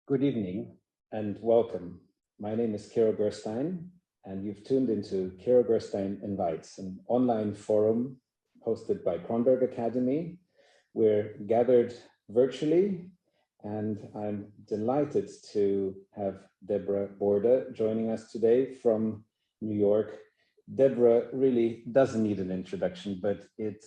Good evening and welcome. My name is Kirill Gerstein, and you've tuned into Kirill Gerstein Invites, an online forum hosted by Kronberg Academy. We're gathered virtually, and I'm delighted to have Deborah Borda joining us today from New York. Deborah really doesn't need an introduction, but it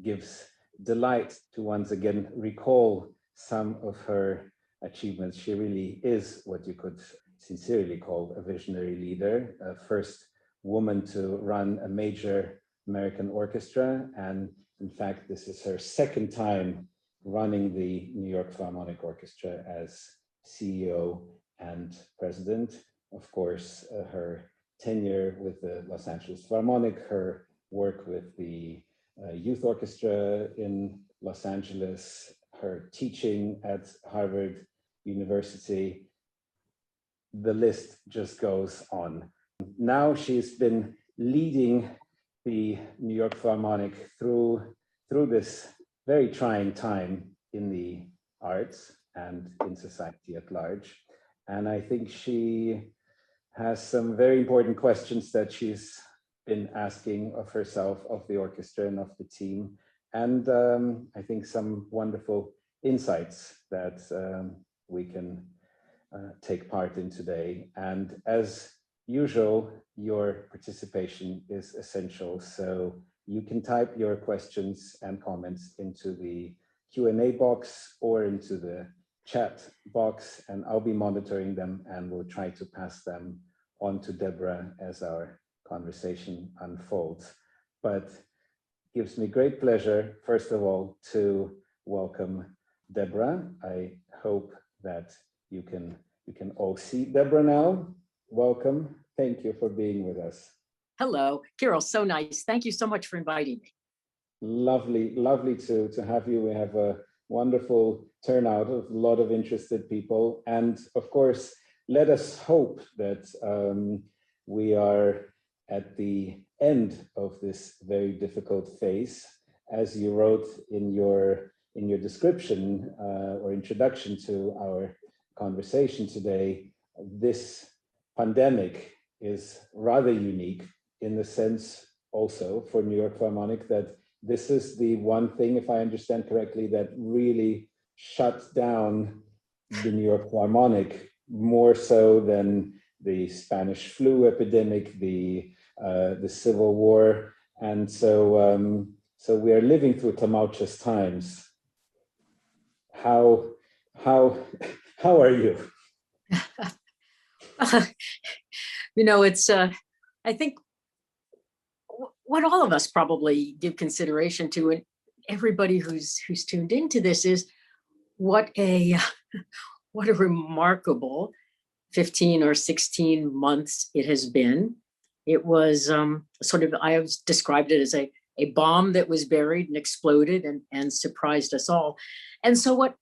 gives delight to once again recall some of her achievements. She really is what you could sincerely call a visionary leader, a first woman to run a major American orchestra. And in fact, this is her second time running the New York Philharmonic Orchestra as CEO and president. Of course, her tenure with the Los Angeles Philharmonic, her work with the youth orchestra in Los Angeles, her teaching at Harvard University, the list just goes on. Now she's been leading the New York Philharmonic through this very trying time in the arts and in society at large. And I think she has some very important questions that she's been asking of herself, of the orchestra, and of the team. And I think some wonderful insights that we can take part in today. And as usual, your participation is essential. So you can type your questions and comments into the Q&A box or into the chat box, and I'll be monitoring them, and we'll try to pass them on to Deborah as our conversation unfolds. But it gives me great pleasure, first of all, to welcome Deborah. I hope that you can all see Deborah now. Welcome. Thank you for being with us. Hello, Kirill, so nice. Thank you so much for inviting me. Lovely to have you. We have a wonderful turnout of a lot of interested people. And of course, let us hope that we are at the end of this very difficult phase. As you wrote in your description or introduction to our conversation today, this pandemic is rather unique in the sense also for New York Philharmonic that this is the one thing, if I understand correctly, that really shut down the New York Philharmonic more so than the Spanish flu epidemic, the Civil War. And so we are living through tumultuous times. How are you? You know, it's I think what all of us probably give consideration to, and everybody who's tuned into this, is what a remarkable 15 or 16 months it has been. It was sort of, I have described it as a bomb that was buried and exploded and surprised us all. And so what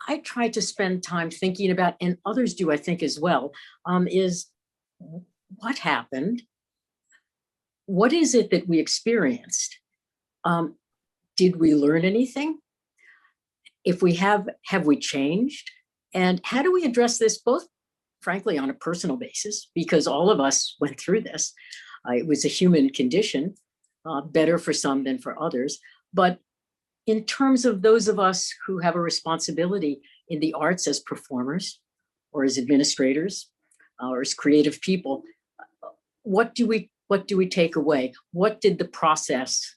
I try to spend time thinking about, and others do, I think, as well, is what happened? What is it that we experienced? Did we learn anything? If we have we changed? And how do we address this, both, frankly, on a personal basis, because all of us went through this. It was a human condition, better for some than for others. But in terms of those of us who have a responsibility in the arts as performers or as administrators or as creative people, what do we take away? What did the process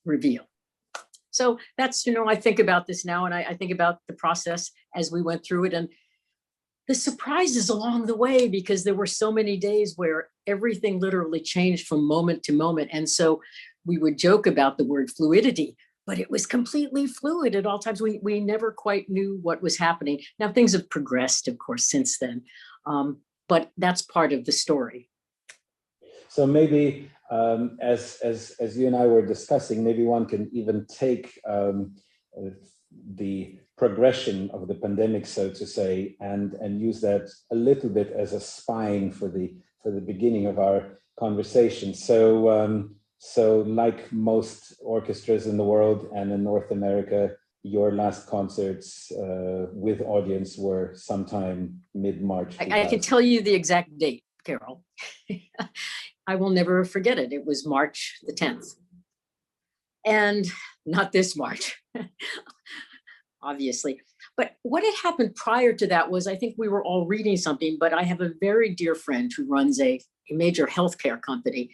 reveal? So that's, I think about this now, and I think about the process as we went through it, and the surprises along the way, because there were so many days where everything literally changed from moment to moment. And so we would joke about the word fluidity, but it was completely fluid at all times. We never quite knew what was happening. Now things have progressed, of course, since then, but that's part of the story. So maybe as you and I were discussing, maybe one can even take the progression of the pandemic, so to say, and use that a little bit as a spine for the beginning of our conversation. So like most orchestras in the world and in North America, your last concerts with audience were sometime mid-March. I can tell you the exact date, Carol. I will never forget it. It was March the 10th. And not this March, obviously. But what had happened prior to that was, I think we were all reading something, but I have a very dear friend who runs a major healthcare company.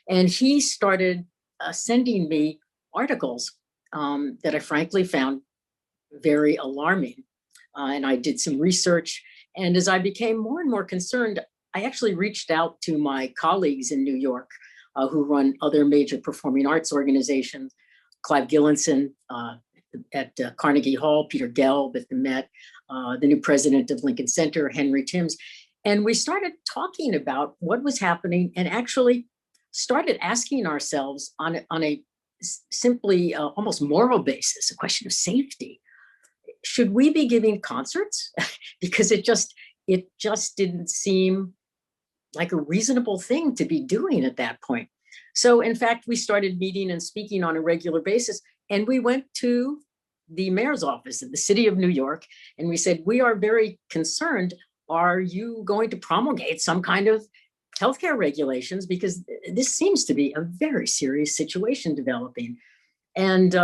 And he started sending me articles that I frankly found very alarming. And I did some research. And as I became more and more concerned, I actually reached out to my colleagues in New York who run other major performing arts organizations, Clive Gillinson at Carnegie Hall, Peter Gelb at the Met, the new president of Lincoln Center, Henry Timms. And we started talking about what was happening and actually started asking ourselves on a simply almost moral basis, a question of safety. Should we be giving concerts? Because it just didn't seem like a reasonable thing to be doing at that point. So in fact, we started meeting and speaking on a regular basis, and we went to the mayor's office in the city of New York, and we said, we are very concerned. Are you going to promulgate some kind of healthcare regulations? Because this seems to be a very serious situation developing. And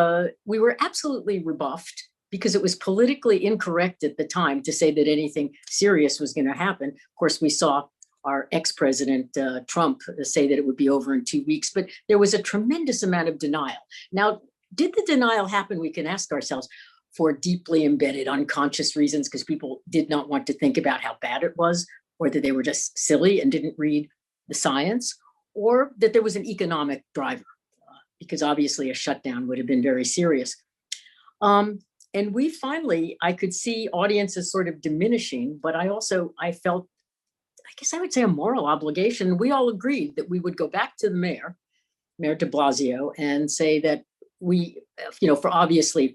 we were absolutely rebuffed because it was politically incorrect at the time to say that anything serious was going to happen. Of course, we saw our ex-president Trump say that it would be over in 2 weeks, but there was a tremendous amount of denial. Now, did the denial happen? We can ask ourselves for deeply embedded unconscious reasons because people did not want to think about how bad it was, or that they were just silly and didn't read the science, or that there was an economic driver, because obviously a shutdown would have been very serious. And we finally, I could see audiences sort of diminishing, but I felt, I guess I would say, a moral obligation. We all agreed that we would go back to the Mayor de Blasio, and say that we,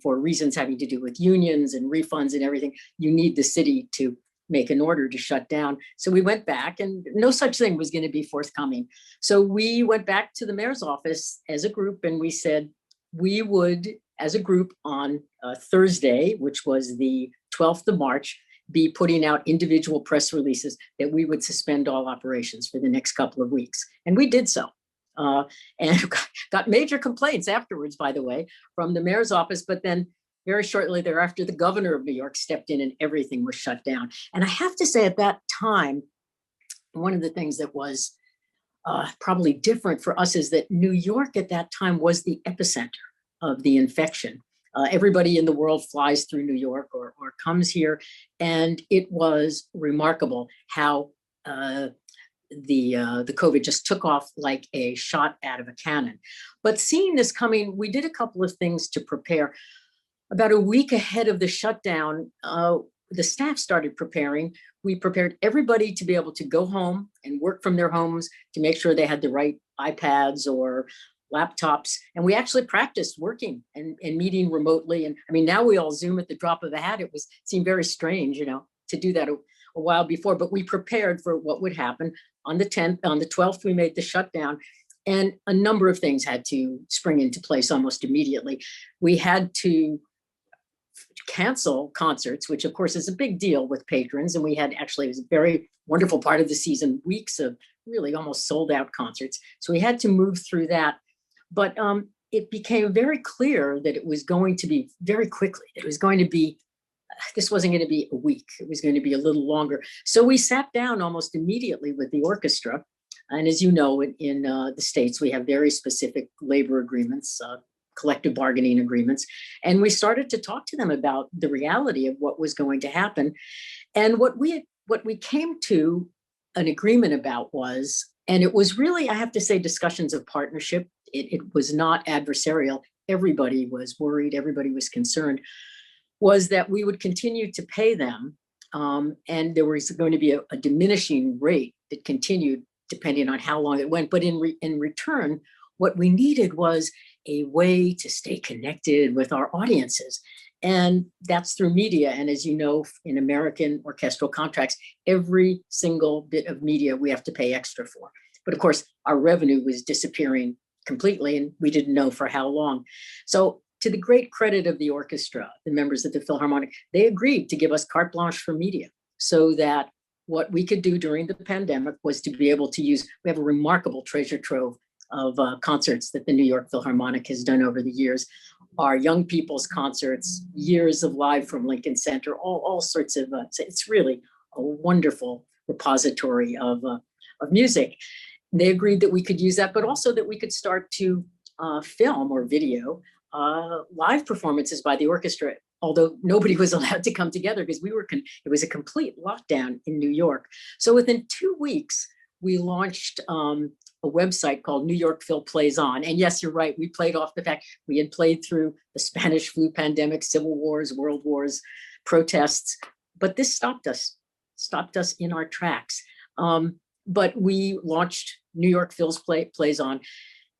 for reasons having to do with unions and refunds and everything, you need the city to make an order to shut down. So we went back, and no such thing was going to be forthcoming. So we went back to the mayor's office as a group, and we said we would, as a group, on Thursday, which was the 12th of March, be putting out individual press releases that we would suspend all operations for the next couple of weeks. And we did so. And got major complaints afterwards, by the way, from the mayor's office. But then very shortly thereafter, the governor of New York stepped in and everything was shut down. And I have to say, at that time, one of the things that was probably different for us is that New York at that time was the epicenter of the infection. Everybody in the world flies through New York or comes here. And it was remarkable how the COVID just took off like a shot out of a cannon. But seeing this coming, we did a couple of things to prepare. About a week ahead of the shutdown, the staff started preparing. We prepared everybody to be able to go home and work from their homes, to make sure they had the right iPads or laptops. And we actually practiced working and meeting remotely. And I mean, now we all Zoom at the drop of a hat. It seemed very strange, to do that a while before, but we prepared for what would happen. On the 10th, on the 12th, we made the shutdown, and a number of things had to spring into place almost immediately. We had to cancel concerts, which of course is a big deal with patrons. And we had, actually, it was a very wonderful part of the season, weeks of really almost sold out concerts. So we had to move through that. But it became very clear that it was going to be very quickly, it was going to be, this wasn't going to be a week, it was going to be a little longer. So we sat down almost immediately with the orchestra. And as you know, in the States, we have very specific labor agreements, collective bargaining agreements. And we started to talk to them about the reality of what was going to happen. And what we came to an agreement about was, and it was really, I have to say, discussions of partnership. It was not adversarial. Everybody was worried, everybody was concerned, was that we would continue to pay them. And there was going to be a diminishing rate that continued depending on how long it went. But in return, what we needed was a way to stay connected with our audiences. And that's through media. And as you know, in American orchestral contracts, every single bit of media we have to pay extra for. But of course, our revenue was disappearing completely, and we didn't know for how long. So to the great credit of the orchestra, the members of the Philharmonic, they agreed to give us carte blanche for media so that what we could do during the pandemic was to be able to use, we have a remarkable treasure trove of concerts that the New York Philharmonic has done over the years. Our young people's concerts, years of live from Lincoln Center, all sorts of, it's really a wonderful repository of music. They agreed that we could use that, but also that we could start to film or video live performances by the orchestra, although nobody was allowed to come together because it was a complete lockdown in New York. So within 2 weeks, we launched a website called New York Phil Plays On. And yes, you're right, we played off the fact we had played through the Spanish flu pandemic, civil wars, world wars, protests, but this stopped us in our tracks. But we launched New York Phil's Plays On.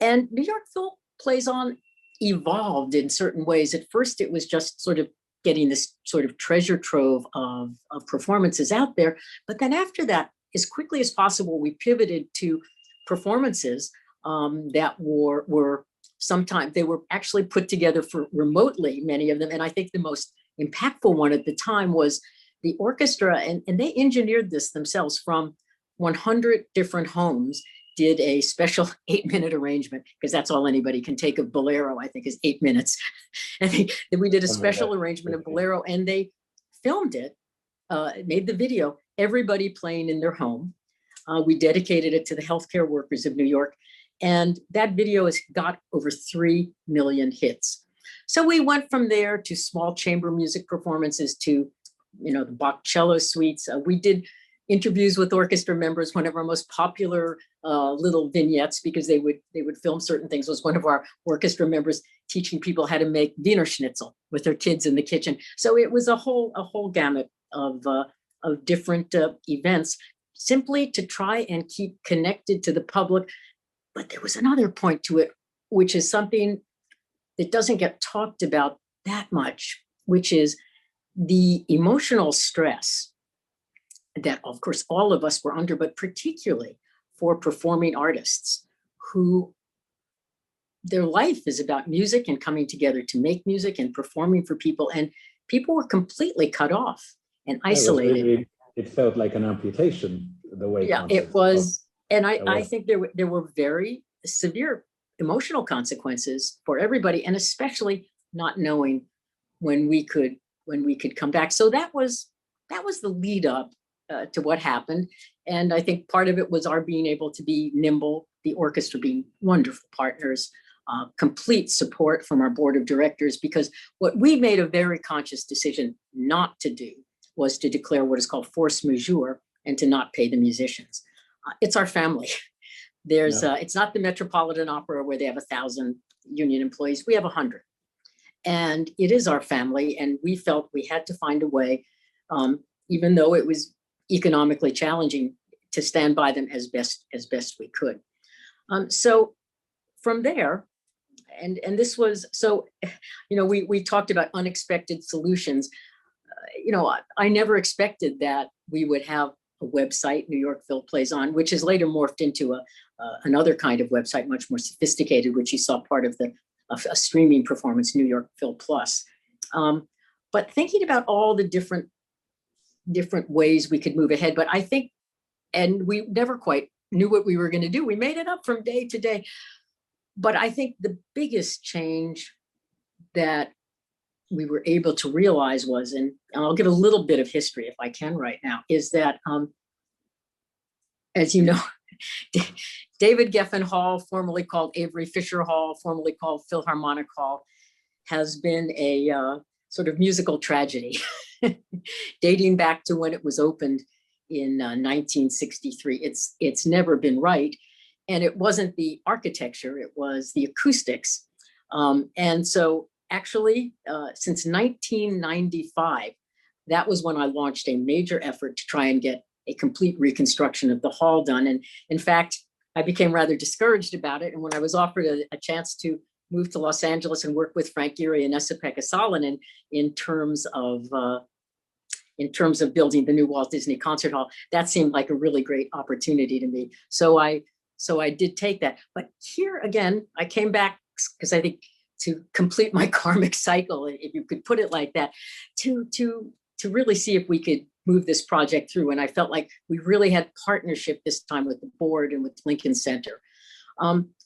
And New York Phil Plays On evolved in certain ways. At first, it was just sort of getting this sort of treasure trove of performances out there. But then after that, as quickly as possible, we pivoted to performances that were sometimes, they were actually put together for remotely, many of them. And I think the most impactful one at the time was the orchestra, and they engineered this themselves from 100 different homes, did a special 8-minute arrangement, because that's all anybody can take of Bolero, I think, is 8 minutes. And we did a special arrangement of Bolero, and they filmed it, made the video, everybody playing in their home. We dedicated it to the healthcare workers of New York. And that video has got over 3 million hits. So we went from there to small chamber music performances to, the Bach cello suites. We did interviews with orchestra members. One of our most popular little vignettes, because they would film certain things, was one of our orchestra members teaching people how to make Wiener Schnitzel with their kids in the kitchen. So it was a whole gamut of different events, simply to try and keep connected to the public. But there was another point to it, which is something that doesn't get talked about that much, which is the emotional stress that, of course, all of us were under, but particularly for performing artists who their life is about music and coming together to make music and performing for people. And people were completely cut off and isolated. It felt like an amputation, the way. Yeah, it was. And I think there were very severe emotional consequences for everybody, and especially not knowing when we could come back. So that was the lead up to what happened. And I think part of it was our being able to be nimble, the orchestra being wonderful partners, complete support from our board of directors, because what we made a very conscious decision not to do was to declare what is called force majeure and to not pay the musicians. It's our family. It's not the Metropolitan Opera where they have 1,000 union employees. We have 100. And it is our family. And we felt we had to find a way, even though it was economically challenging, to stand by them as best we could. So from there, and this was, so, we talked about unexpected solutions. I never expected that we would have a website, New York Phil Plays On, which has later morphed into another kind of website, much more sophisticated, which you saw part of a streaming performance, New York Phil Plus. But thinking about all the different ways we could move ahead, but I think, and we never quite knew what we were going to do. We made it up from day to day. But I think the biggest change that we were able to realize was, and I'll give a little bit of history if I can right now, is that, as you know, David Geffen Hall, formerly called Avery Fisher Hall, formerly called Philharmonic Hall, has been a sort of musical tragedy dating back to when it was opened in 1963. It's never been right. And it wasn't the architecture, it was the acoustics. And so actually, since 1995, that was when I launched a major effort to try and get a complete reconstruction of the hall done. And in fact, I became rather discouraged about it. And when I was offered a chance to move to Los Angeles and work with Frank Gehry and Esa-Pekka Salonen in terms of building the new Walt Disney Concert Hall, that seemed like a really great opportunity to me. So I did take that. But here again, I came back because I think to complete my karmic cycle, if you could put it like that, to really see if we could move this project through. And I felt like we really had partnership this time with the board and with Lincoln Center.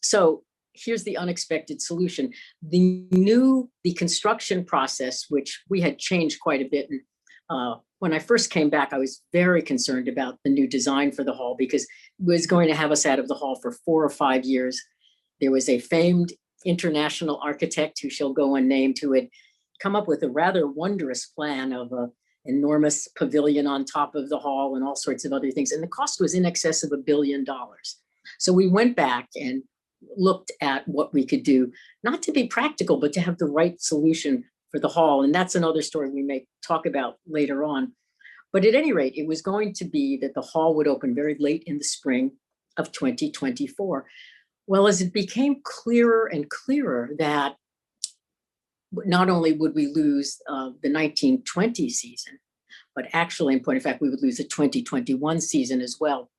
So here's the unexpected solution. The construction process, which we had changed quite a bit. And when I first came back, I was very concerned about the new design for the hall because it was going to have us out of the hall for 4 or 5 years. There was a famed international architect who shall go unnamed who had come up with a rather wondrous plan of an enormous pavilion on top of the hall and all sorts of other things. And the cost was in excess of $1 billion. So we went back and looked at what we could do, not to be practical, but to have the right solution for the hall. And that's another story we may talk about later on. But at any rate, it was going to be that the hall would open very late in the spring of 2024. Well, as it became clearer and clearer that not only would we lose the 1920 season, but actually, in point of fact, we would lose the 2021 season as well.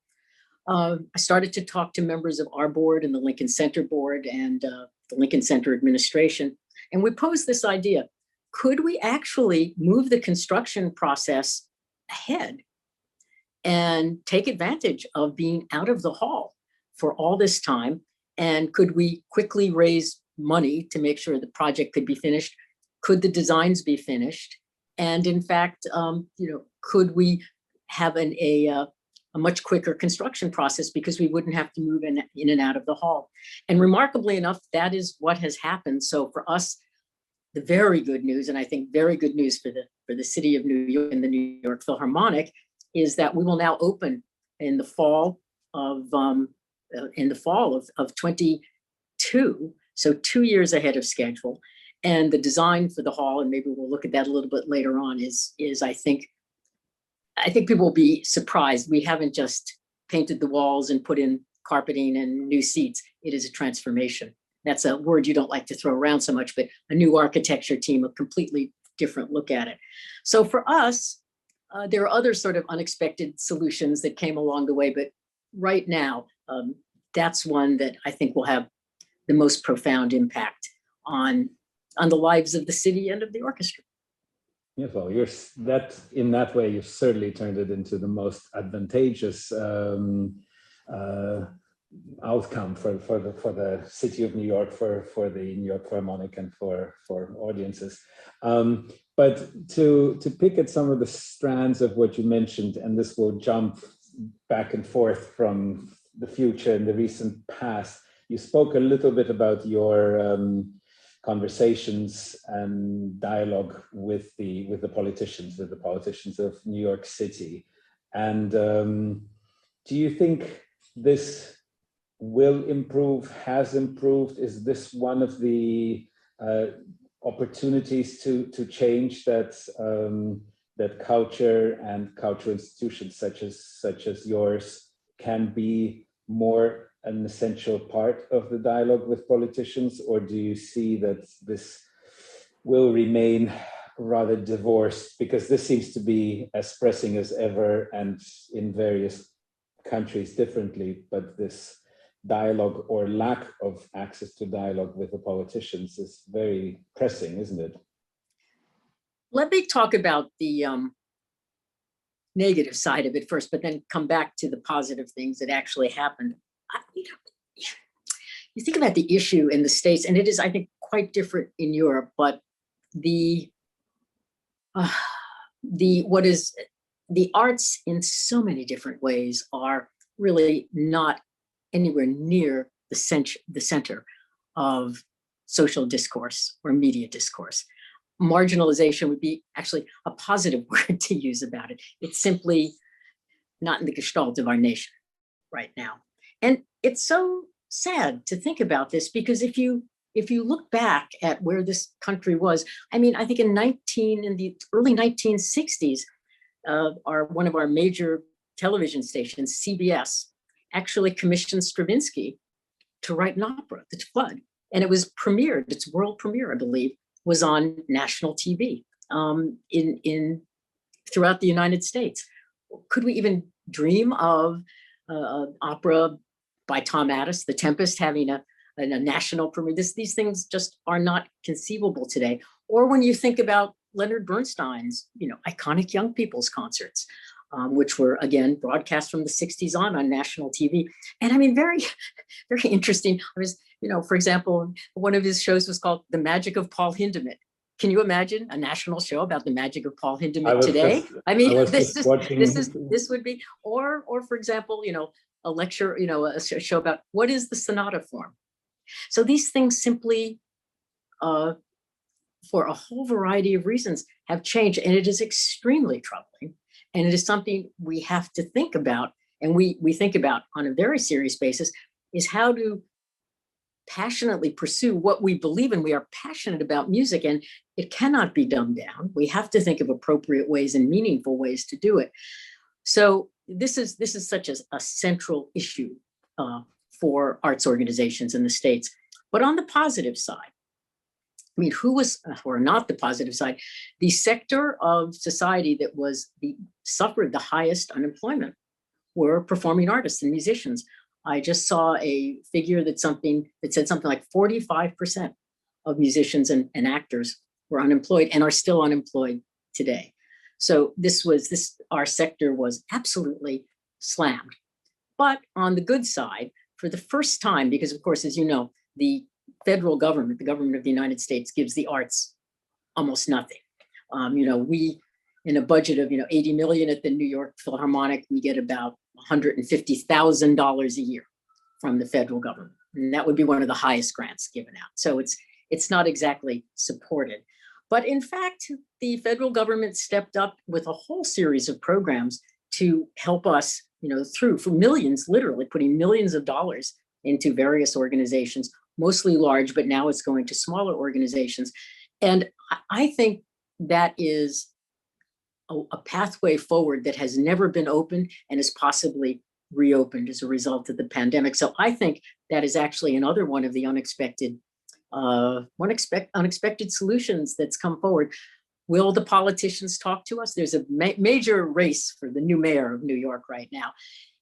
I started to talk to members of our board and the Lincoln Center board and the Lincoln Center administration. And we posed this idea: could we actually move the construction process ahead and take advantage of being out of the hall for all this time? And could we quickly raise money to make sure the project could be finished? Could the designs be finished? And in fact, could we have a much quicker construction process because we wouldn't have to move in and out of the hall? And remarkably enough, that is what has happened. So for us, the very good news, and I think very good news for the city of New York and the New York Philharmonic, is that we will now open in the fall of 22, so 2 years ahead of schedule. And the design for the hall, and maybe we'll look at that a little bit later on, is I think people will be surprised. We haven't just painted the walls and put in carpeting and new seats. It is a transformation. That's a word you don't like to throw around so much, but a new architecture team, a completely different look at it. So for us, there are other sort of unexpected solutions that came along the way, but right now, that's one that I think will have the most profound impact on the lives of the city and of the orchestra. Yeah, well, in that way, you've certainly turned it into the most advantageous outcome for the city of New York, for the New York Philharmonic, and for audiences. But to pick at some of the strands of what you mentioned, and this will jump back and forth from the future and the recent past. You spoke a little bit about your conversations and dialogue with the politicians of New York City. And do you think this will improve, has improved? Is this one of the opportunities to change that culture and cultural institutions such as yours can be more an essential part of the dialogue with politicians? Or do you see that this will remain rather divorced, because this seems to be as pressing as ever, and in various countries differently, but this dialogue or lack of access to dialogue with the politicians is very pressing, isn't it? Let me talk about the negative side of it first, but then come back to the positive things that actually happened. You think about the issue in the States, and it is, I think, quite different in Europe, but the arts in so many different ways are really not anywhere near the center of social discourse or media discourse. Marginalization would be actually a positive word to use about it. It's simply not in the gestalt of our nation right now. And it's so sad to think about this, because if you look back at where this country was, I mean, I think in the early 1960s, one of our major television stations, CBS, actually commissioned Stravinsky to write an opera, The Flood. And it was premiered, its world premiere, I believe, was on national TV throughout the United States. Could we even dream of opera by Tom Addis, The Tempest, having a and a national premiere. These things just are not conceivable today. Or when you think about Leonard Bernstein's, iconic young people's concerts, which were again broadcast from the 60s on national TV. And I mean, very, very interesting. I was, for example, one of his shows was called The Magic of Paul Hindemith. Can you imagine a national show about the magic of Paul Hindemith today? This would be, or for example, a lecture, a show about what is the sonata form. So these things simply, for a whole variety of reasons, have changed, and it is extremely troubling. And it is something we have to think about, and we think about on a very serious basis, is how to passionately pursue what we believe in. We are passionate about music, and it cannot be dumbed down. We have to think of appropriate ways and meaningful ways to do it. So this is such a central issue for arts organizations in the States. But on the positive side, or not the positive side, the sector of society that suffered the highest unemployment were performing artists and musicians. I just saw a figure that said something like 45% of musicians and actors were unemployed and are still unemployed today. So our sector was absolutely slammed. But on the good side, for the first time, because of course, as you know, the federal government, the government of the United States, gives the arts almost nothing. We, in a budget of 80 million at the New York Philharmonic, we get about $150,000 a year from the federal government, and that would be one of the highest grants given out. So it's not exactly supported. But in fact, the federal government stepped up with a whole series of programs to help us, for millions, literally putting millions of dollars into various organizations, mostly large, but now it's going to smaller organizations. And I think that is a pathway forward that has never been opened and is possibly reopened as a result of the pandemic. So I think that is actually another one of the unexpected solutions that's come forward. Will the politicians talk to us? There's a major race for the new mayor of New York right now.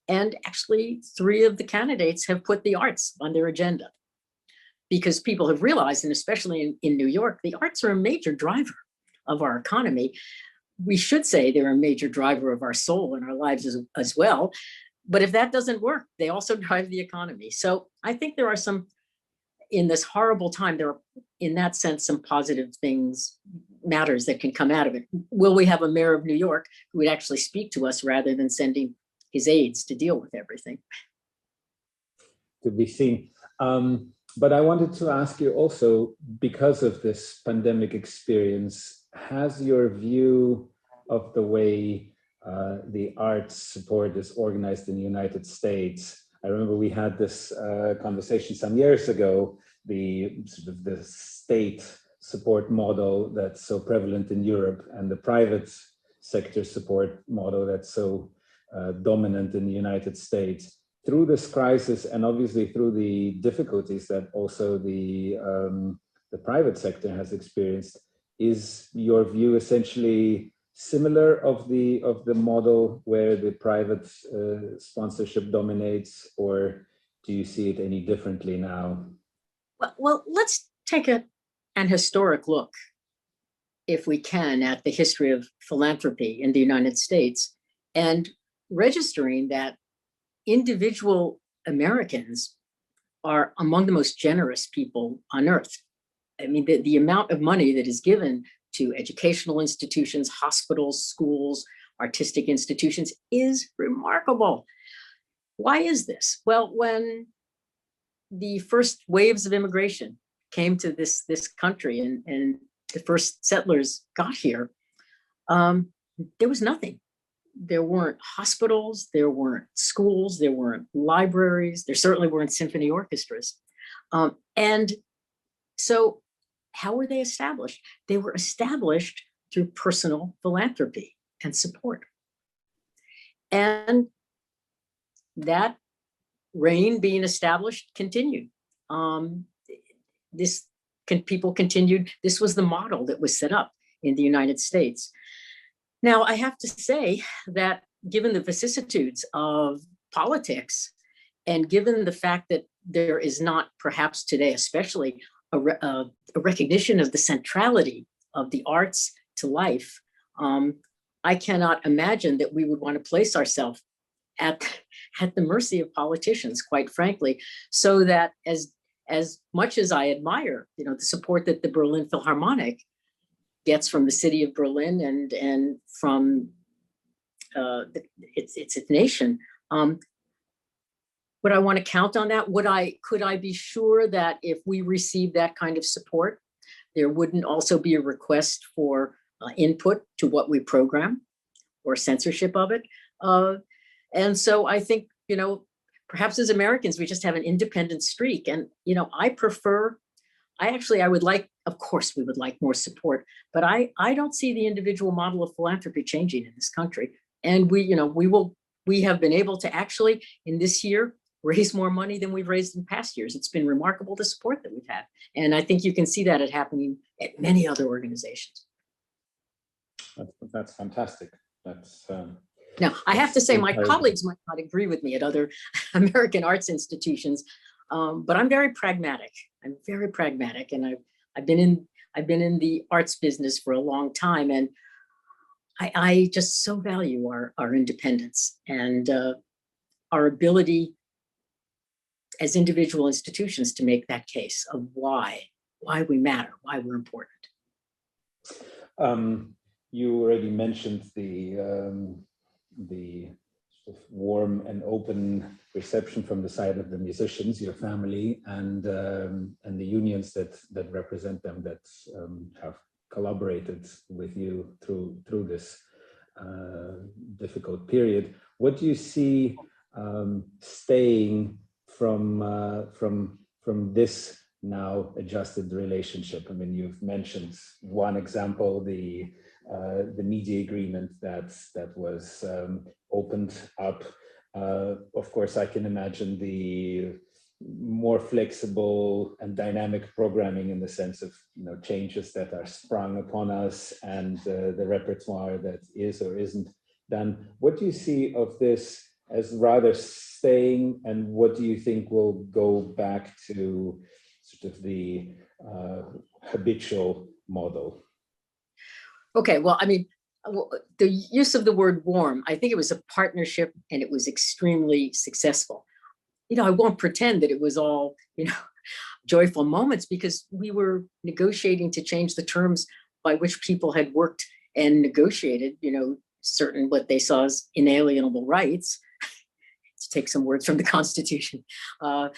And actually 3 of the candidates have put the arts on their agenda, because people have realized, and especially in New York, the arts are a major driver of our economy. We should say they're a major driver of our soul and our lives as well. But if that doesn't work, they also drive the economy. So I think there are in this horrible time, there are, in that sense, some positive matters that can come out of it. Will we have a mayor of New York who would actually speak to us rather than sending his aides to deal with everything? To be seen. But I wanted to ask you also, because of this pandemic experience, has your view of the way the arts support is organized in the United States? I remember we had this conversation some years ago, the state support model that's so prevalent in Europe and the private sector support model that's so dominant in the United States. Through this crisis, and obviously through the difficulties that also the private sector has experienced, is your view essentially similar of the model where the private sponsorship dominates, or do you see it any differently now? Well, let's take an historic look, if we can, at the history of philanthropy in the United States, and registering that individual Americans are among the most generous people on earth. I mean, the amount of money that is given to educational institutions, hospitals, schools, artistic institutions is remarkable. Why is this? Well, when the first waves of immigration came to this country and the first settlers got here, there was nothing. There weren't hospitals, there weren't schools, there weren't libraries, there certainly weren't symphony orchestras. And so how were they established? They were established through personal philanthropy and support. And that reign being established continued. People continued. This was the model that was set up in the United States. Now, I have to say that given the vicissitudes of politics And given the fact that there is not, perhaps today especially, a recognition of the centrality of the arts to life, I cannot imagine that we would want to place ourselves at the mercy of politicians, quite frankly, so that as much as I admire, the support that the Berlin Philharmonic gets from the city of Berlin and from its nation, would I want to count on that? Could I be sure that if we receive that kind of support, there wouldn't also be a request for input to what we program or censorship of it? And so I think, perhaps as Americans, we just have an independent streak. And, I would like, of course, we would like more support, but I don't see the individual model of philanthropy changing in this country. And we have been able to actually, in this year, raise more money than we've raised in past years. It's been remarkable, the support that we've had. And I think you can see that happening at many other organizations. That's fantastic. Now, I have to say, my colleagues might not agree with me at other American arts institutions, but I'm very pragmatic. I'm very pragmatic, and I've been in the arts business for a long time, and I just so value our independence and our ability as individual institutions to make that case of why we matter, why we're important. You already mentioned the sort of warm and open reception from the side of the musicians, your family, and the unions that represent them, that have collaborated with you through this difficult period. What do you see staying from this now adjusted relationship? I mean, you've mentioned one example, the media agreement that was opened up. Of course, I can imagine the more flexible and dynamic programming in the sense of changes that are sprung upon us and the repertoire that is or isn't done. What do you see of this as rather staying, and what do you think will go back to sort of the habitual model? Okay, well, I mean, the use of the word warm, I think it was a partnership and it was extremely successful. I won't pretend that it was all, joyful moments, because we were negotiating to change the terms by which people had worked and negotiated, certain what they saw as inalienable rights, to take some words from the Constitution, for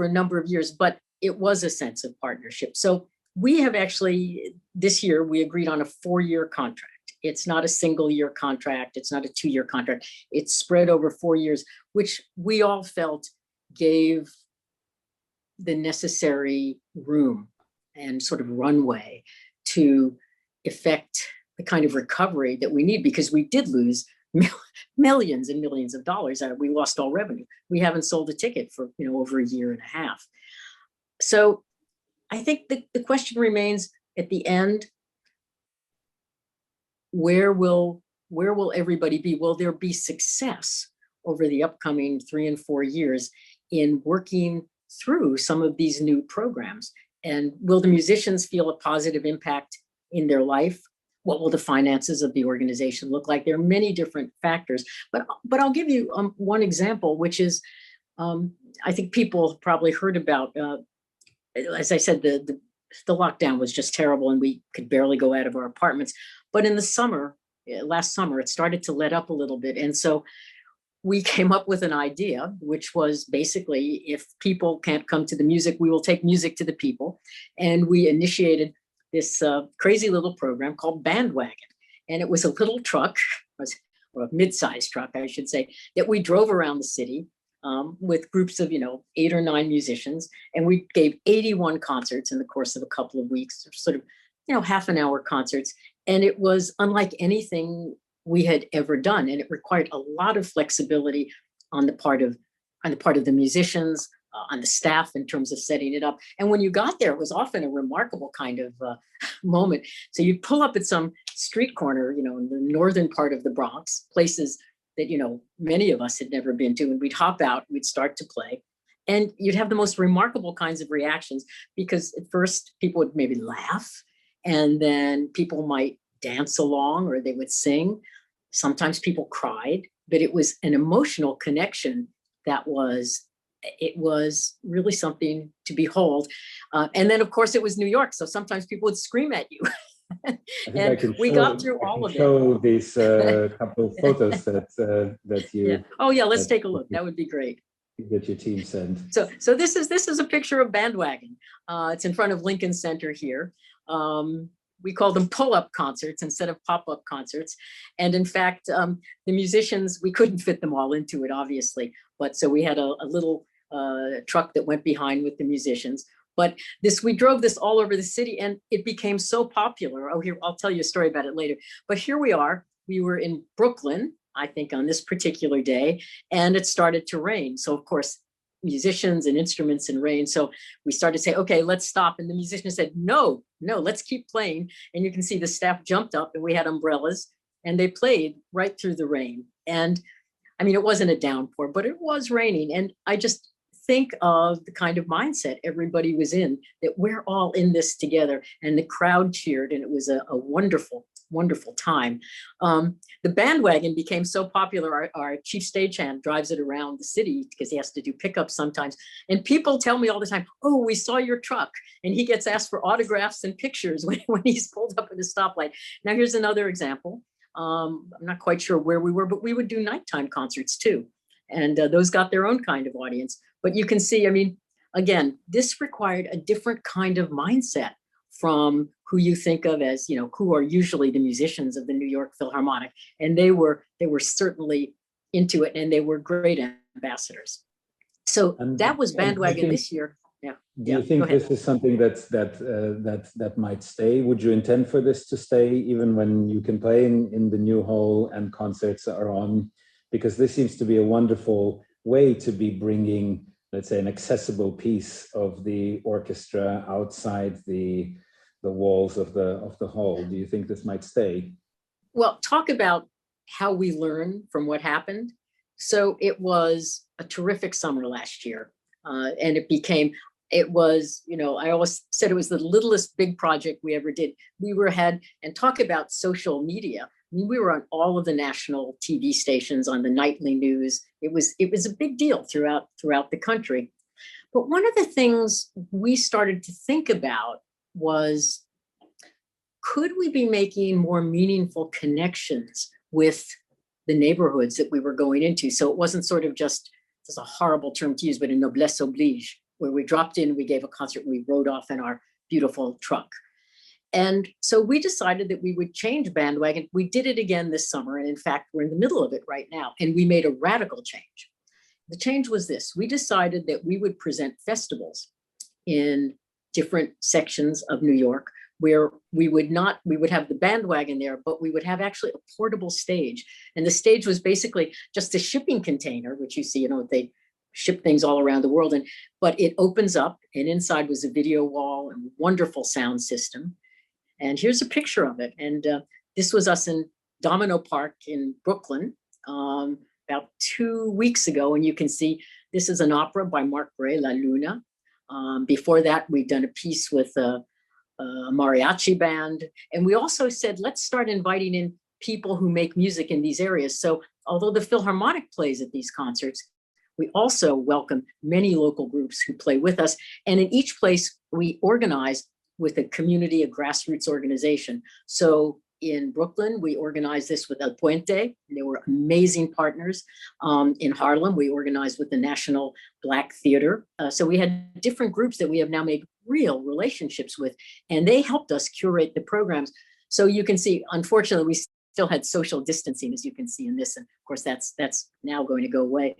a number of years, but it was a sense of partnership. So we have actually, this year, we agreed on a 4-year contract. It's not a single-year contract. It's not a 2-year contract. It's spread over 4 years, which we all felt gave the necessary room and sort of runway to effect the kind of recovery that we need, because we did lose millions and millions of dollars. We lost all revenue. We haven't sold a ticket for over a year and a half. So I think the question remains at the end, where will everybody be? Will there be success over the upcoming 3 and 4 years in working through some of these new programs? And will the musicians feel a positive impact in their life? What will the finances of the organization look like? There are many different factors, but I'll give you one example, which is, I think people probably heard about, as I said, the lockdown was just terrible and we could barely go out of our apartments. But in the summer, last summer, it started to let up a little bit. And so we came up with an idea, which was basically, if people can't come to the music, we will take music to the people. And we initiated this crazy little program called Bandwagon. And it was a little truck, or a mid-sized truck, I should say, that we drove around the city with groups of 8 or 9 musicians, and we gave 81 concerts in the course of a couple of weeks, sort of half-an-hour concerts, and it was unlike anything we had ever done, and it required a lot of flexibility on the part of the musicians, on the staff in terms of setting it up. And when you got there, it was often a remarkable kind of moment. So you'd pull up at some street corner, in the northern part of the Bronx, places that, many of us had never been to. And we'd hop out, we'd start to play. And you'd have the most remarkable kinds of reactions, because at first people would maybe laugh, and then people might dance along, or they would sing. Sometimes people cried, but it was an emotional connection it was really something to behold. And then, of course, it was New York, so sometimes people would scream at you. And we got through all of it. Show these couple of photos that you. Yeah. Oh yeah, let's take a look. That would be great. That your team sent. So this is a picture of Bandwagon. It's in front of Lincoln Center here. We call them pull-up concerts instead of pop-up concerts. And in fact, the musicians, we couldn't fit them all into it, obviously. But so we had a little truck that went behind with the musicians. But we drove this all over the city, and it became so popular. Oh, here, I'll tell you a story about it later. But here we are. We were in Brooklyn, I think, on this particular day, and it started to rain. So of course, musicians and instruments and rain. So we started to say, okay, let's stop. And the musician said, no, let's keep playing. And you can see the staff jumped up, and we had umbrellas, and they played right through the rain. And I mean, it wasn't a downpour, but it was raining. And I just think of the kind of mindset everybody was in, that we're all in this together. And the crowd cheered, and it was a wonderful, wonderful time. The Bandwagon became so popular, our chief stagehand drives it around the city because he has to do pickups sometimes. And people tell me all the time, oh, we saw your truck. And he gets asked for autographs and pictures when he's pulled up at a stoplight. Now, here's another example. I'm not quite sure where we were, but we would do nighttime concerts too. And those got their own kind of audience. But you can see, I mean, again, this required a different kind of mindset from who you think of as, who are usually the musicians of the New York Philharmonic. And they were certainly into it, and they were great ambassadors. So that was Bandwagon this year. Yeah. Do you think this is something that might stay? Would you intend for this to stay even when you can play in the new hall and concerts are on? Because this seems to be a wonderful way to be bringing, let's say, an accessible piece of the orchestra outside the walls of the hall. Do you think this might stay? Well, talk about how we learn from what happened. So it was a terrific summer last year, and it was, I always said it was the littlest big project we ever did. And talk about social media. I mean, we were on all of the national TV stations, on the nightly news. It was a big deal throughout the country. But one of the things we started to think about was, could we be making more meaningful connections with the neighborhoods that we were going into? So it wasn't sort of just, it's a horrible term to use, but a noblesse oblige, where we dropped in, we gave a concert, we rode off in our beautiful truck. And so we decided that we would change Bandwagon. We did it again this summer. And in fact, we're in the middle of it right now. And we made a radical change. The change was this: we decided that we would present festivals in different sections of New York, where we would have the Bandwagon there, but we would have actually a portable stage. And the stage was basically just a shipping container, which you see, they ship things all around the world. But it opens up, and inside was a video wall and wonderful sound system. And here's a picture of it. And this was us in Domino Park in Brooklyn about 2 weeks ago. And you can see this is an opera by Mark Bray, La Luna. Before that, we'd done a piece with a mariachi band. And we also said, let's start inviting in people who make music in these areas. So although the Philharmonic plays at these concerts, we also welcome many local groups who play with us. And in each place, we organize with a community, a grassroots organization. So in Brooklyn, we organized this with El Puente, and they were amazing partners. In Harlem, we organized with the National Black Theater. So we had different groups that we have now made real relationships with, and they helped us curate the programs. So you can see, unfortunately, we still had social distancing, as you can see in this. And of course, that's now going to go away.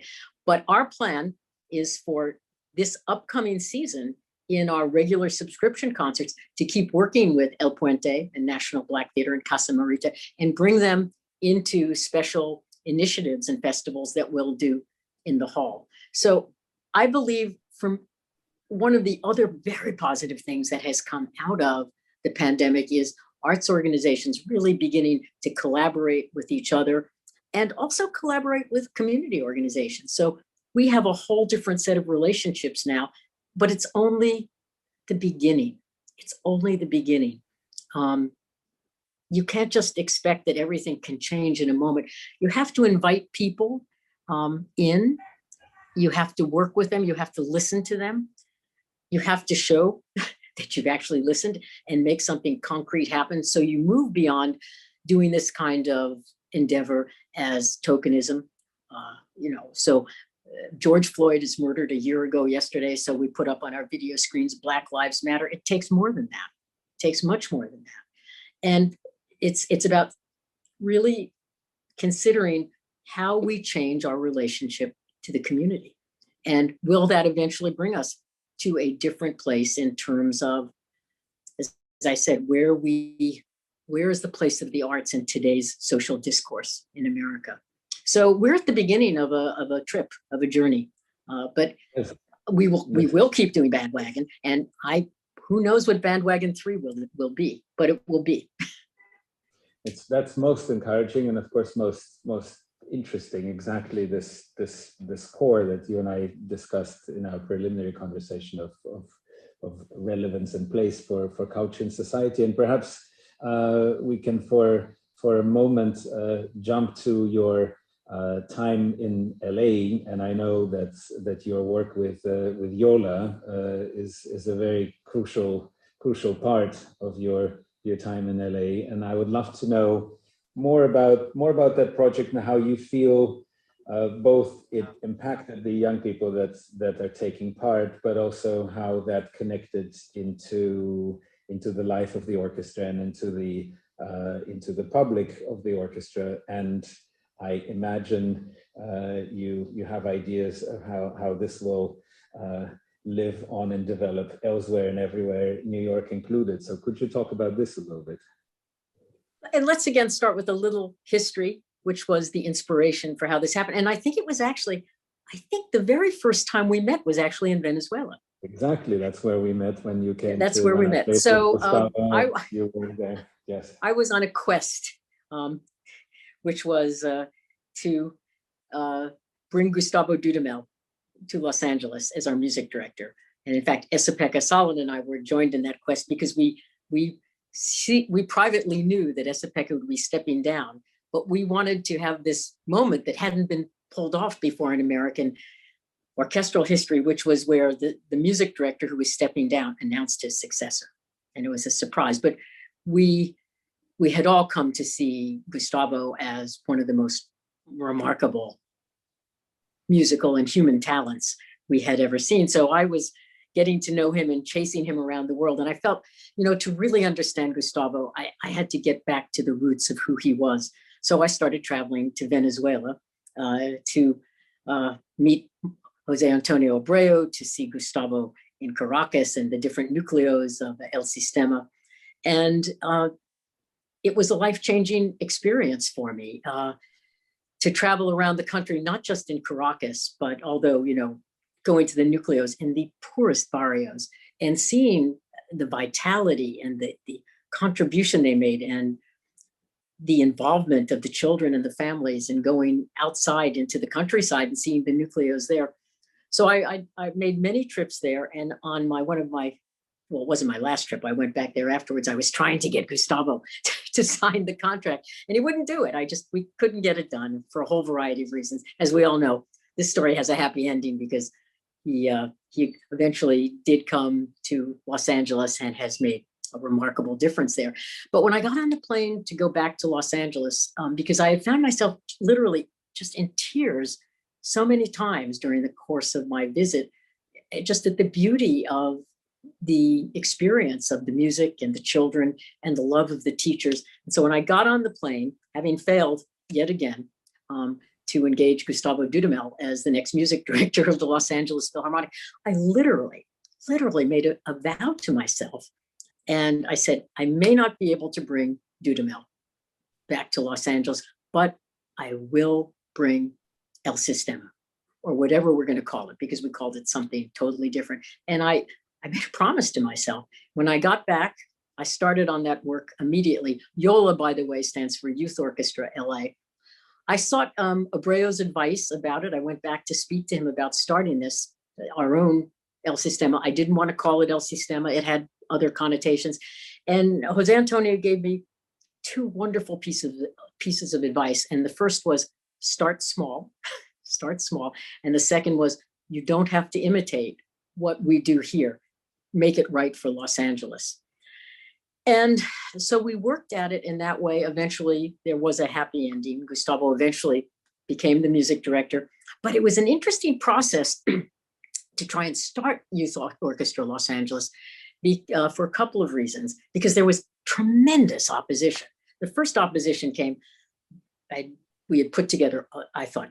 But our plan is for this upcoming season, in our regular subscription concerts, to keep working with El Puente and National Black Theater and Casa Marita, and bring them into special initiatives and festivals that we'll do in the hall. So I believe from one of the other very positive things that has come out of the pandemic is arts organizations really beginning to collaborate with each other. and also collaborate with community organizations. So we have a whole different set of relationships now, but it's only the beginning. It's only the beginning. You can't just expect that everything can change in a moment. You have to invite people in. You have to work with them. You have to listen to them. You have to show that you've actually listened and make something concrete happen. So you move beyond doing this kind of endeavor as tokenism. So George Floyd is murdered a year ago yesterday. So we put up on our video screens, Black Lives Matter. It takes more than that. It takes much more than that. And it's about really considering how we change our relationship to the community. And will that eventually bring us to a different place in terms of, as I said, where is the place of the arts in today's social discourse in America? So we're at the beginning of a trip, of a journey, but Yes. we will keep doing Bandwagon, and who knows what Bandwagon 3 will be, but it will be. That's most encouraging, and of course most interesting. Exactly this core that you and I discussed in our preliminary conversation of relevance and place for culture and society, and perhaps we can for a moment jump to your time in LA, and I know that your work with Yola is a very crucial part of your time in LA, and I would love to know more about that project and how you feel both it impacted the young people that are taking part, but also how that connected into the life of the orchestra and into the public of the orchestra. And I imagine you have ideas of how this will live on and develop elsewhere and everywhere, New York included. So could you talk about this a little bit? And let's again start with a little history, which was the inspiration for how this happened. And I think the very first time we met was actually in Venezuela. Exactly, that's where we met when you came. That's where we met. So you were there. Yes, I was on a quest, which was to bring Gustavo Dudamel to Los Angeles as our music director. And in fact, Esa-Pekka Salo and I were joined in that quest because we privately knew that Esa-Pekka would be stepping down, but we wanted to have this moment that hadn't been pulled off before in American orchestral history, which was where the music director who was stepping down announced his successor. And it was a surprise, but we had all come to see Gustavo as one of the most remarkable musical and human talents we had ever seen. So I was getting to know him and chasing him around the world. And I felt, to really understand Gustavo, I had to get back to the roots of who he was. So I started traveling to Venezuela to meet Jose Antonio Abreu, to see Gustavo in Caracas and the different nucleos of El Sistema. And it was a life-changing experience for me to travel around the country, not just in Caracas, but although, going to the nucleos in the poorest barrios and seeing the vitality and the contribution they made and the involvement of the children and the families and going outside into the countryside and seeing the nucleos there. So I made many trips there, and on it wasn't my last trip. I went back there afterwards. I was trying to get Gustavo to sign the contract, and he wouldn't do it. We couldn't get it done for a whole variety of reasons. As we all know, this story has a happy ending because he eventually did come to Los Angeles and has made a remarkable difference there. But when I got on the plane to go back to Los Angeles, because I had found myself literally just in tears so many times during the course of my visit, just at the beauty of the experience of the music and the children and the love of the teachers. And so when I got on the plane, having failed yet again to engage Gustavo Dudamel as the next music director of the Los Angeles Philharmonic, I literally made a vow to myself. And I said, I may not be able to bring Dudamel back to Los Angeles, but I will bring El Sistema, or whatever we're going to call it, because we called it something totally different. And I made a promise to myself. When I got back, I started on that work immediately. YOLA, by the way, stands for Youth Orchestra LA. I sought Abreo's advice about it. I went back to speak to him about starting this, our own El Sistema. I didn't want to call it El Sistema. It had other connotations. And Jose Antonio gave me two wonderful pieces of advice. And the first was start small, start small. And the second was you don't have to imitate what we do here. Make it right for Los Angeles. And so we worked at it in that way. Eventually, there was a happy ending. Gustavo eventually became the music director. But it was an interesting process to try and start Youth Orchestra Los Angeles for a couple of reasons, because there was tremendous opposition. The first opposition came, we had put together, I thought,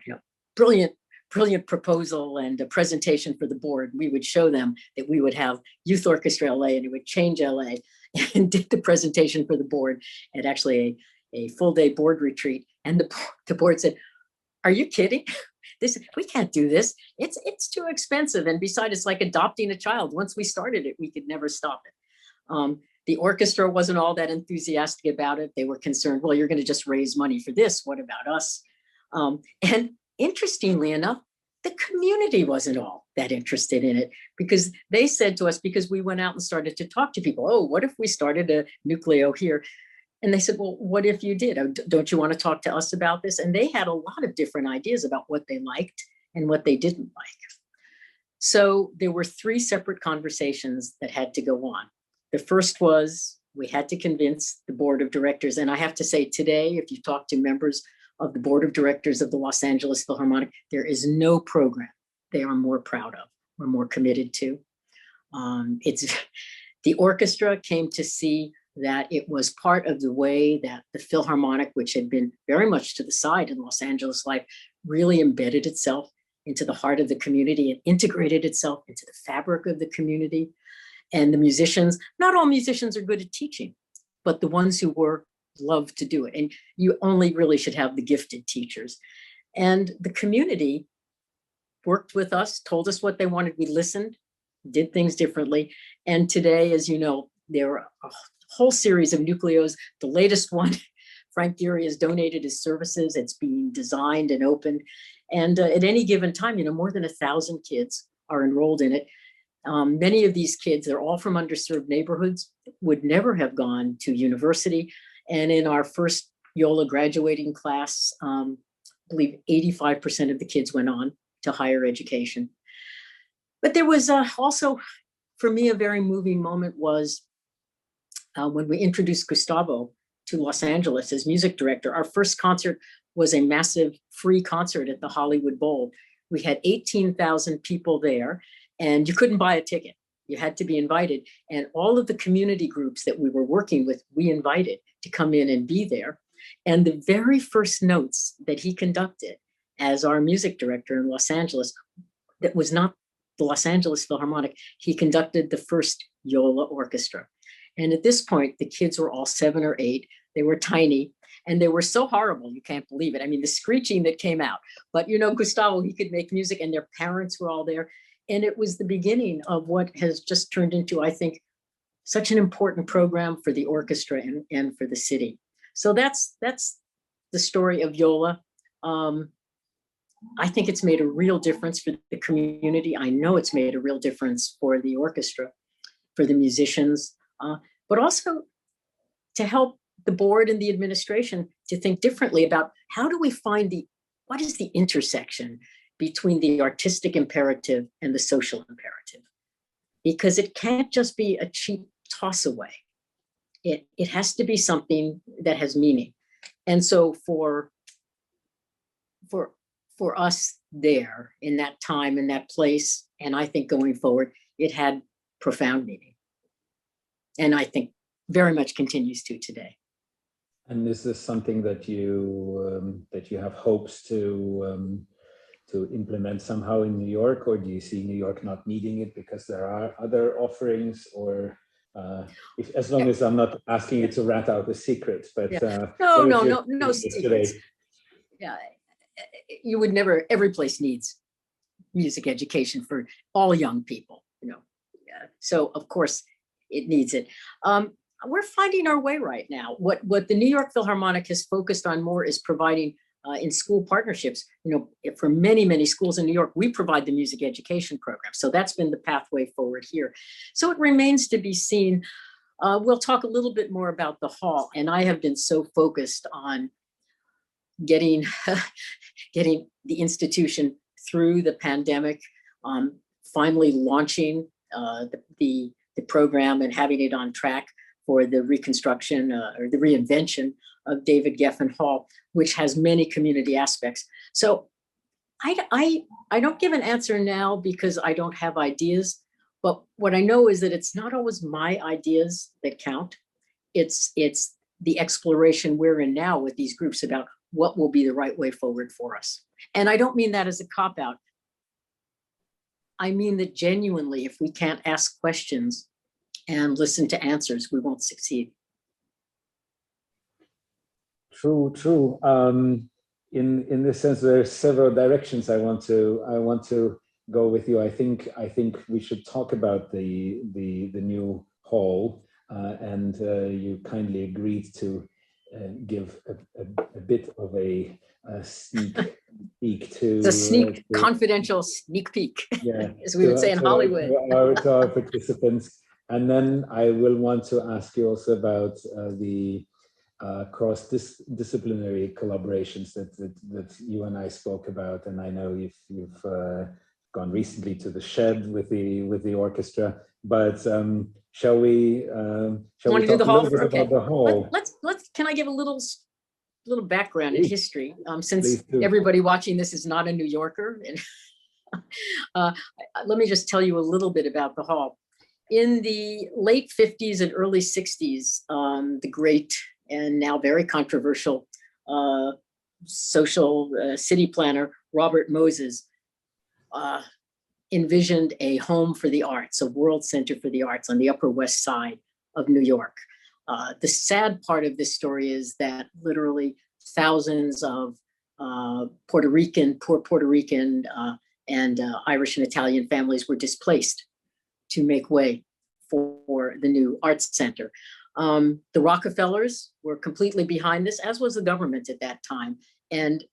brilliant proposal and a presentation for the board. We would show them that we would have Youth Orchestra LA and it would change LA, and did the presentation for the board at actually a full day board retreat. And the board said, are you kidding? We can't do this. It's too expensive. And besides, it's like adopting a child. Once we started it, we could never stop it. The orchestra wasn't all that enthusiastic about it. They were concerned, well, you're going to just raise money for this. What about us? And interestingly enough, the community wasn't all that interested in it, because they said to us, because we went out and started to talk to people, oh, what if we started a nucleo here? And they said, well, what if you did? Don't you want to talk to us about this? And they had a lot of different ideas about what they liked and what they didn't like. So there were three separate conversations that had to go on. The first was we had to convince the board of directors. And I have to say today, if you talk to members of the board of directors of the Los Angeles Philharmonic, there is no program they are more proud of or more committed to. The orchestra came to see that it was part of the way that the Philharmonic, which had been very much to the side in Los Angeles life, really embedded itself into the heart of the community and integrated itself into the fabric of the community. And the musicians, not all musicians are good at teaching, but the ones who were love to do it. And you only really should have the gifted teachers. And the community worked with us, told us what they wanted. We listened, did things differently. And today, as you know, there are a whole series of nucleos. The latest one, Frank Geary has donated his services. It's being designed and opened. And at any given time, more than 1,000 kids are enrolled in it. Many of these kids, they're all from underserved neighborhoods, would never have gone to university. And in our first YOLA graduating class, I believe 85% of the kids went on to higher education. But there was also, for me, a very moving moment was when we introduced Gustavo to Los Angeles as music director. Our first concert was a massive free concert at the Hollywood Bowl. We had 18,000 people there, and you couldn't buy a ticket. You had to be invited. And all of the community groups that we were working with, we invited to come in and be there. And the very first notes that he conducted as our music director in Los Angeles, that was not the Los Angeles Philharmonic, he conducted the first YOLA orchestra. And at this point, the kids were all 7 or 8. They were tiny, and they were so horrible, you can't believe it. I mean, the screeching that came out. But Gustavo, he could make music, and their parents were all there. And it was the beginning of what has just turned into, I think, such an important program for the orchestra and for the city. So that's the story of YOLA. I think it's made a real difference for the community. I know it's made a real difference for the orchestra, for the musicians, but also to help the board and the administration to think differently about how do we find what is the intersection between the artistic imperative and the social imperative? Because it can't just be a cheap toss away. It has to be something that has meaning. And so for us there in that time, in that place, and I think going forward, it had profound meaning. And I think very much continues to today. And is this something that you have hopes to implement somehow in New York, or do you see New York not needing it because there are other offerings? Or as long as I'm not asking you to rat out the secrets, but no secrets. Yeah, you would never. Every place needs music education for all young people, So of course it needs it. We're finding our way right now. What the New York Philharmonic has focused on more is providing in school partnerships. For many, many schools in New York, we provide the music education program. So that's been the pathway forward here. So it remains to be seen. We'll talk a little bit more about the hall. And I have been so focused on getting the institution through the pandemic, finally launching the program and having it on track for the reconstruction or the reinvention of David Geffen Hall, which has many community aspects. So I don't give an answer now because I don't have ideas, but what I know is that it's not always my ideas that count. It's the exploration we're in now with these groups about what will be the right way forward for us. And I don't mean that as a cop-out. I mean that genuinely, if we can't ask questions and listen to answers, we won't succeed. True. In this sense, there are several directions I want to go with you. I think we should talk about the new hall, and you kindly agreed to give a bit of a sneak peek to confidential sneak peek, yeah, as we would say in Hollywood. To our participants. And then I will want to ask you also about the cross-disciplinary collaborations that you and I spoke about. And I know you've gone recently to the Shed with the orchestra. But shall we talk do the a hall? little bit about the hall? Let's. Can I give a little background in history? Since everybody watching this is not a New Yorker, and let me just tell you a little bit about the hall. In the late 50s and early 60s, the great and now very controversial social city planner Robert Moses envisioned a home for the arts, a world center for the arts on the Upper West Side of New York. The sad part of this story is that literally thousands of poor Puerto Rican and Irish and Italian families were displaced to make way for the new arts center. The Rockefellers were completely behind this, as was the government at that time. And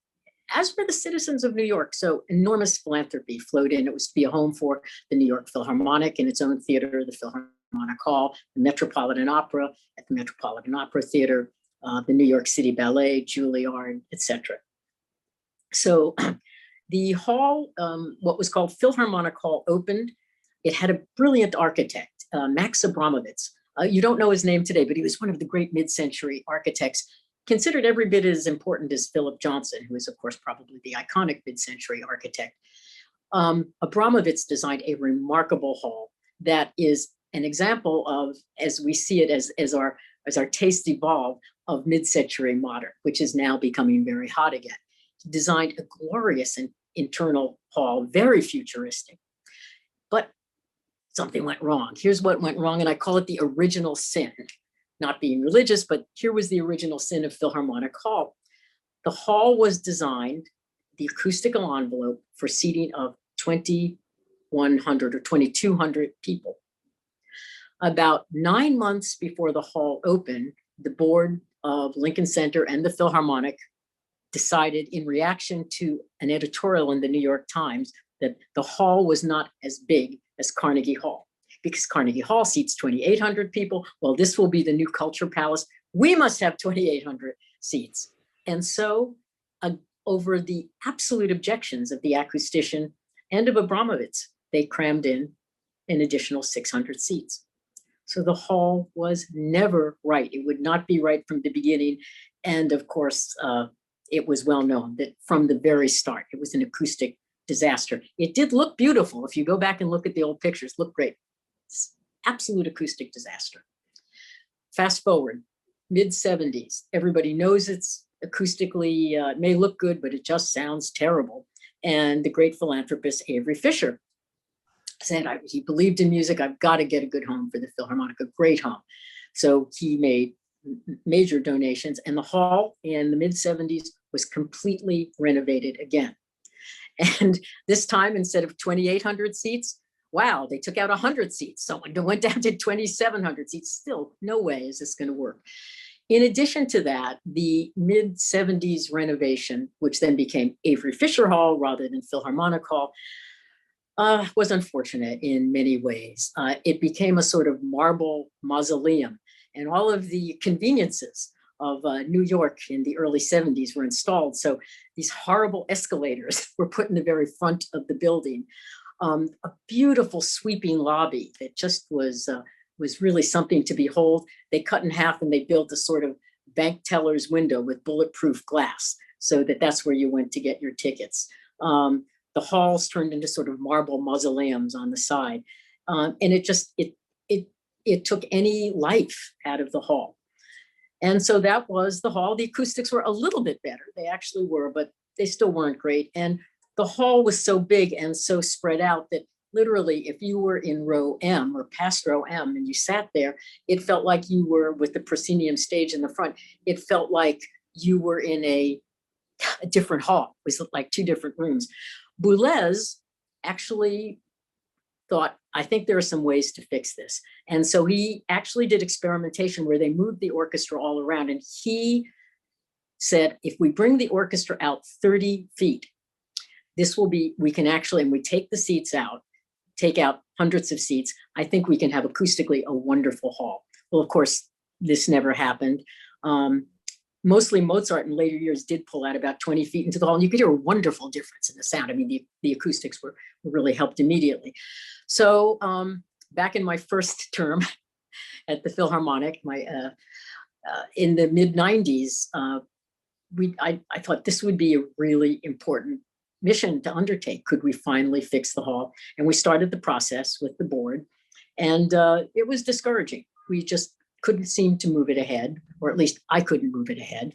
as were the citizens of New York. So enormous philanthropy flowed in. It was to be a home for the New York Philharmonic and its own theater, the Philharmonic Hall, the Metropolitan Opera at the Metropolitan Opera Theater, the New York City Ballet, Juilliard, etc. So the hall, what was called Philharmonic Hall, opened. It had a brilliant architect, Max Abramovitz. You don't know his name today, but he was one of the great mid-century architects, considered every bit as important as Philip Johnson, who is, of course, probably the iconic mid-century architect. Abramovitz designed a remarkable hall that is an example of, as we see it as our tastes evolve, of mid-century modern, which is now becoming very hot again. He designed a glorious and internal hall, very futuristic. But something went wrong. Here's what went wrong, and I call it the original sin. Not being religious, but here was the original sin of Philharmonic Hall. The hall was designed, the acoustical envelope, for seating of 2,100 or 2,200 people. About 9 months before the hall opened, the board of Lincoln Center and the Philharmonic decided, in reaction to an editorial in the New York Times, that the hall was not as big as Carnegie Hall, because Carnegie Hall seats 2,800 people. Well, this will be the new Culture Palace. We must have 2,800 seats. And so over the absolute objections of the acoustician and of Abramovitz, they crammed in an additional 600 seats. So the hall was never right. It would not be right from the beginning. And of course, it was well known that from the very start, it was an acoustic disaster. It did look beautiful. If you go back and look at the old pictures, look great. It's absolute acoustic disaster. Fast forward, mid-70s, everybody knows it's acoustically, it may look good, but it just sounds terrible. And the great philanthropist Avery Fisher said, he believed in music, I've got to get a good home for the Philharmonic, a great home. So he made major donations, and the hall in the mid-70s was completely renovated again. And this time, instead of 2,800 seats, wow, they took out 100 seats. So it went down to 2,700 seats. Still, no way is this going to work. In addition to that, the mid-70s renovation, which then became Avery Fisher Hall rather than Philharmonic Hall, was unfortunate in many ways. It became a sort of marble mausoleum, and all of the conveniences of New York in the early 70s were installed. So these horrible escalators were put in the very front of the building. A beautiful sweeping lobby that just was really something to behold. They cut in half and they built a sort of bank teller's window with bulletproof glass, so that's where you went to get your tickets. The halls turned into sort of marble mausoleums on the side. And it took any life out of the hall. And so that was the hall. The acoustics were a little bit better. They actually were, but they still weren't great. And the hall was so big and so spread out that literally if you were in row M or past row M and you sat there, it felt like you were with the proscenium stage in the front. It felt like you were in a different hall. It was like two different rooms. Boulez actually thought, I think there are some ways to fix this. And so he actually did experimentation where they moved the orchestra all around. And he said, if we bring the orchestra out 30 feet, this will be, we can actually, and we take the seats out, take out hundreds of seats, I think we can have acoustically a wonderful hall. Well, of course, this never happened. Mostly Mozart in later years did pull out about 20 feet into the hall, and you could hear a wonderful difference in the sound. I mean, the acoustics were really helped immediately. So back in my first term at the Philharmonic, in the mid 90s, I thought this would be a really important mission to undertake. Could we finally fix the hall? And we started the process with the board, and it was discouraging. We just couldn't seem to move it ahead, or at least I couldn't move it ahead.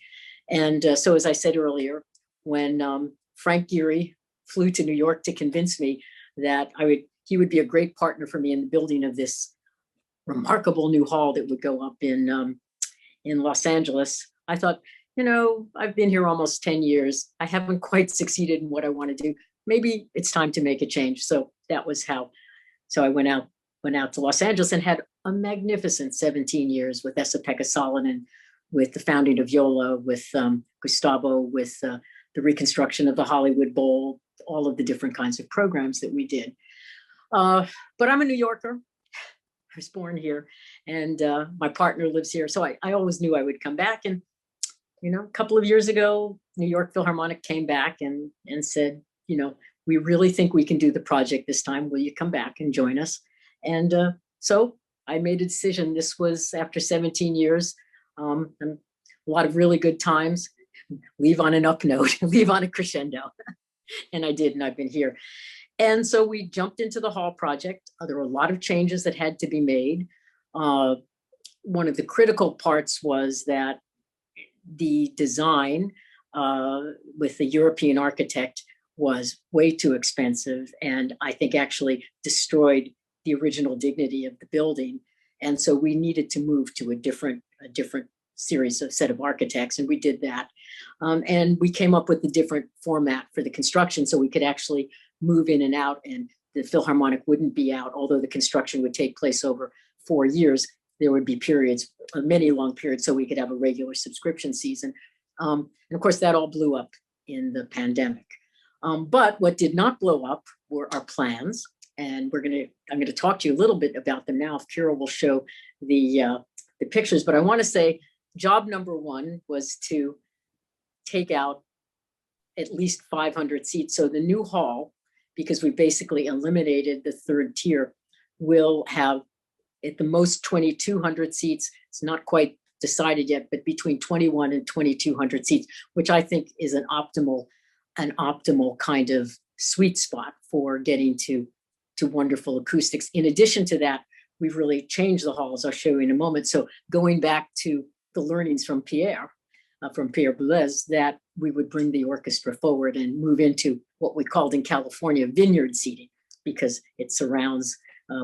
And so, as I said earlier, when Frank Gehry flew to New York to convince me that he would be a great partner for me in the building of this remarkable new hall that would go up in Los Angeles, I thought, you know, I've been here almost 10 years. I haven't quite succeeded in what I want to do. Maybe it's time to make a change. So that was how. So I went out to Los Angeles and had a magnificent 17 years with Esa-Pekka Salonen, with the founding of Yola, with Gustavo, with the reconstruction of the Hollywood Bowl, all of the different kinds of programs that we did. But I'm a New Yorker. I was born here, and my partner lives here. So I always knew I would come back. And, you know, a couple of years ago, New York Philharmonic came back and said, you know, we really think we can do the project this time. Will you come back and join us? And so I made a decision. This was after 17 years, and a lot of really good times. Leave on an up note, leave on a crescendo. And I did, and I've been here. And so we jumped into the hall project. There were a lot of changes that had to be made. One of the critical parts was that the design with the European architect was way too expensive, and I think actually destroyed the original dignity of the building. And so we needed to move to a different series of set of architects, and we did that. And we came up with a different format for the construction so we could actually move in and out, and the Philharmonic wouldn't be out, although the construction would take place over 4 years. There would be periods, many long periods, so we could have a regular subscription season. And of course, that all blew up in the pandemic. But what did not blow up were our plans. And I'm gonna talk to you a little bit about them now. If Kirill will show the pictures, but I want to say job number one was to take out at least 500 seats. So the new hall, because we basically eliminated the third tier, will have at the most 2,200 seats. It's not quite decided yet, but between 21 and 2,200 seats, which I think is an optimal kind of sweet spot for getting to wonderful acoustics. In addition to that, we've really changed the hall, as I'll show you in a moment. So going back to the learnings from Pierre Boulez, that we would bring the orchestra forward and move into what we called in California vineyard seating, because it surrounds,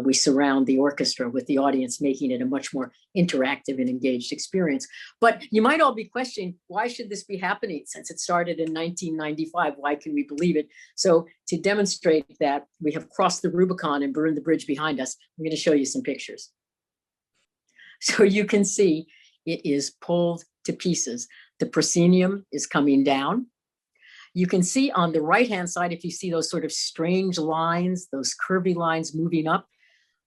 we surround the orchestra with the audience, making it a much more interactive and engaged experience. But you might all be questioning, why should this be happening since it started in 1995? Why can we believe it? So to demonstrate that we have crossed the Rubicon and burned the bridge behind us, I'm going to show you some pictures. So you can see it is pulled to pieces. The proscenium is coming down. You can see on the right-hand side, if you see those sort of strange lines, those curvy lines moving up,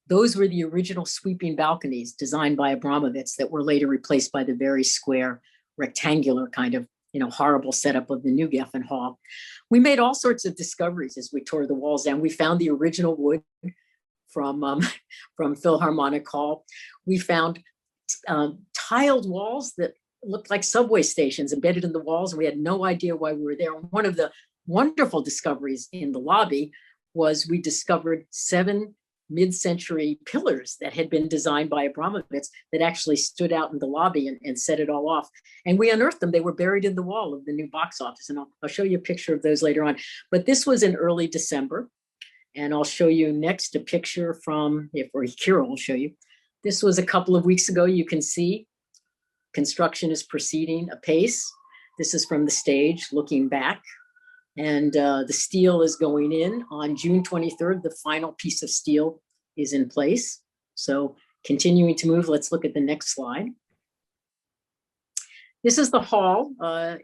those were the original sweeping balconies designed by Abramovitz that were later replaced by the very square, rectangular kind of, horrible setup of the new Geffen Hall. We made all sorts of discoveries as we tore the walls down. We found the original wood from Philharmonic Hall. We found tiled walls that looked like subway stations embedded in the walls. We had no idea why we were there. One of the wonderful discoveries in the lobby was we discovered 7 mid-century pillars that had been designed by Abramovitz that actually stood out in the lobby and set it all off. And we unearthed them. They were buried in the wall of the new box office. And I'll show you a picture of those later on. But this was in early December. And I'll show you next a picture from, or Kirill will show you. This was a couple of weeks ago. You can see construction is proceeding apace. This is from the stage looking back. And the steel is going in on June 23rd. The final piece of steel is in place. So continuing to move, let's look at the next slide. This is the hall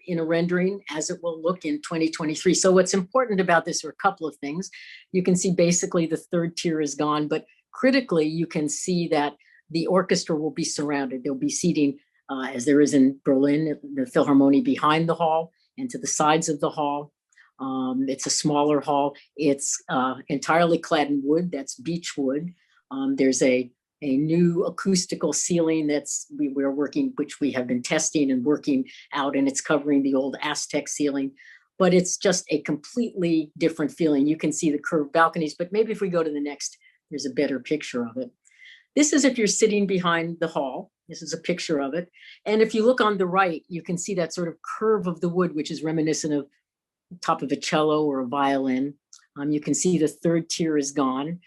in a rendering as it will look in 2023. So what's important about this are a couple of things. You can see basically the third tier is gone, but critically you can see that the orchestra will be surrounded. There'll be seating as there is in Berlin, the Philharmonic behind the hall and to the sides of the hall. It's a smaller hall. It's entirely clad in wood. That's beech wood. There's a new acoustical ceiling we're working, which we have been testing and working out, and it's covering the old Aztec ceiling. But it's just a completely different feeling. You can see the curved balconies, but maybe if we go to the next, there's a better picture of it. This is if you're sitting behind the hall. This is a picture of it. And if you look on the right, you can see that sort of curve of the wood, which is reminiscent of top of a cello or a violin. You can see the third tier is gone.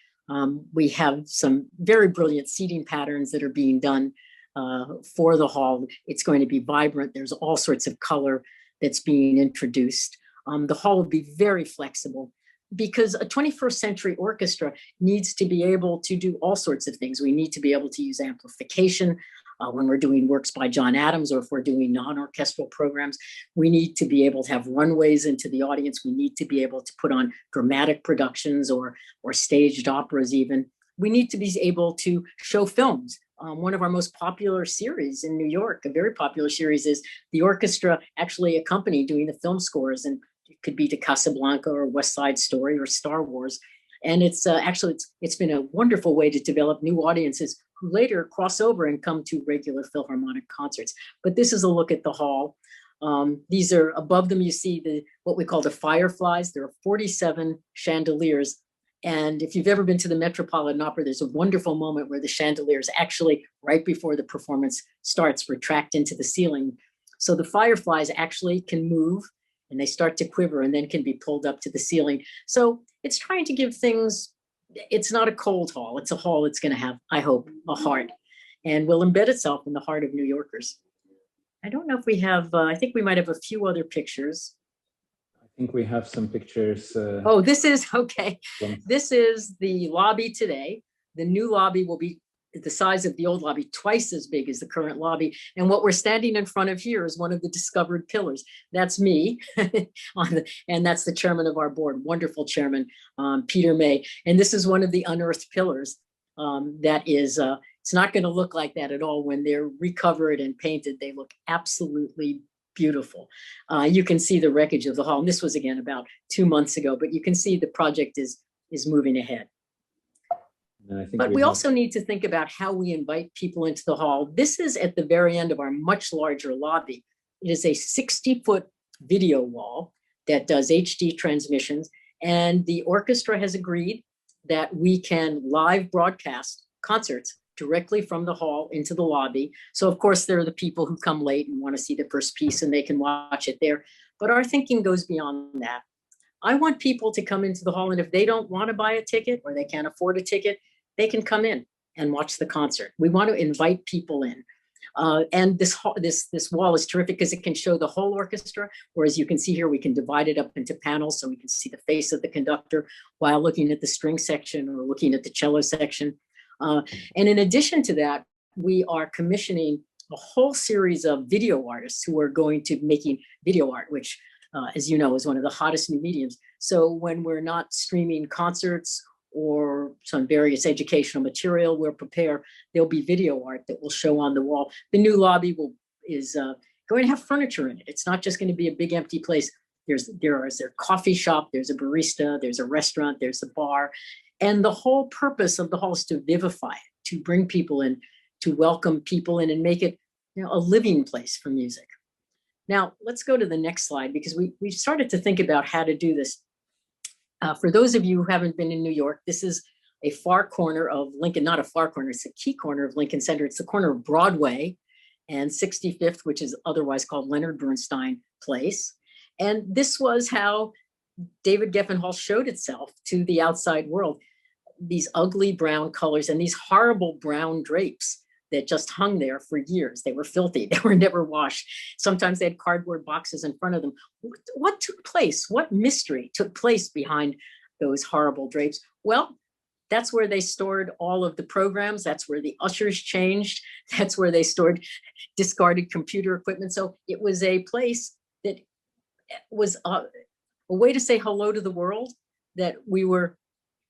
We have some very brilliant seating patterns that are being done for the hall. It's going to be vibrant. There's all sorts of color that's being introduced. The hall will be very flexible because a 21st century orchestra needs to be able to do all sorts of things. We need to be able to use amplification when we're doing works by John Adams, or if we're doing non-orchestral programs. We need to be able to have runways into the audience. We need to be able to put on dramatic productions or staged operas even. We need to be able to show films. One of our most popular series in New York, a very popular series, is the orchestra actually accompanied doing the film scores, and it could be to Casablanca or West Side Story or Star Wars. And it's been a wonderful way to develop new audiences who later cross over and come to regular Philharmonic concerts. But this is a look at the hall. These are above them. You see what we call the fireflies. There are 47 chandeliers. And if you've ever been to the Metropolitan Opera, there's a wonderful moment where the chandeliers actually, right before the performance starts, retract into the ceiling. So the fireflies actually can move and they start to quiver and then can be pulled up to the ceiling. So it's trying to give things, it's not a cold hall. It's a hall that's going to have, I hope, a heart and will embed itself in the heart of New Yorkers. I don't know if we have, I think we might have a few other pictures. I think we have some pictures. Oh, this is, okay. This is the lobby today. The new lobby will be the size of the old lobby, twice as big as the current lobby. And what we're standing in front of here is one of the discovered pillars. That's me, and that's the chairman of our board, wonderful chairman, Peter May. And this is one of the unearthed pillars that is, it's not going to look like that at all when they're recovered and painted. They look absolutely beautiful. You can see the wreckage of the hall. And this was, again, about 2 months ago, but you can see the project is moving ahead. But we also need to think about how we invite people into the hall. This is at the very end of our much larger lobby. It is a 60-foot video wall that does HD transmissions. And the orchestra has agreed that we can live broadcast concerts directly from the hall into the lobby. So of course, there are the people who come late and want to see the first piece and they can watch it there. But our thinking goes beyond that. I want people to come into the hall, and if they don't want to buy a ticket or they can't afford a ticket, they can come in and watch the concert. We want to invite people in. And this wall is terrific because it can show the whole orchestra, whereas you can see here, we can divide it up into panels so we can see the face of the conductor while looking at the string section or looking at the cello section. And in addition to that, we are commissioning a whole series of video artists who are going to making video art, which, as you know, is one of the hottest new mediums. So when we're not streaming concerts or some various educational material, we'll prepare, there'll be video art that will show on the wall. The new lobby is going to have furniture in it. It's not just going to be a big empty place. There's a coffee shop, there's a barista, there's a restaurant, there's a bar. And the whole purpose of the hall is to vivify it, to bring people in, to welcome people in and make it, you know, a living place for music. Now, let's go to the next slide, because we started to think about how to do this. For those of you who haven't been in New York, this is a far corner of Lincoln, not a far corner, it's a key corner of Lincoln Center. It's the corner of Broadway and 65th, which is otherwise called Leonard Bernstein Place. And this was how David Geffen Hall showed itself to the outside world. These ugly brown colors and these horrible brown drapes that just hung there for years. They were filthy, they were never washed. Sometimes they had cardboard boxes in front of them. What took place? What mystery took place behind those horrible drapes? Well, that's where they stored all of the programs. That's where the ushers changed. That's where they stored discarded computer equipment. So it was a place that was a way to say hello to the world, that we were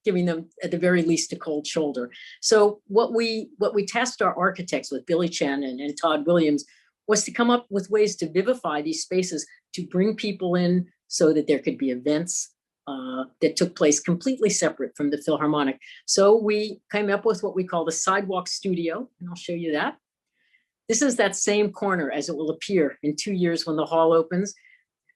giving them at the very least a cold shoulder. So what we tasked our architects with, Billy Chen and Todd Williams, was to come up with ways to vivify these spaces, to bring people in so that there could be events that took place completely separate from the Philharmonic. So we came up with what we call the Sidewalk Studio, and I'll show you that. This is that same corner as it will appear in 2 years when the hall opens.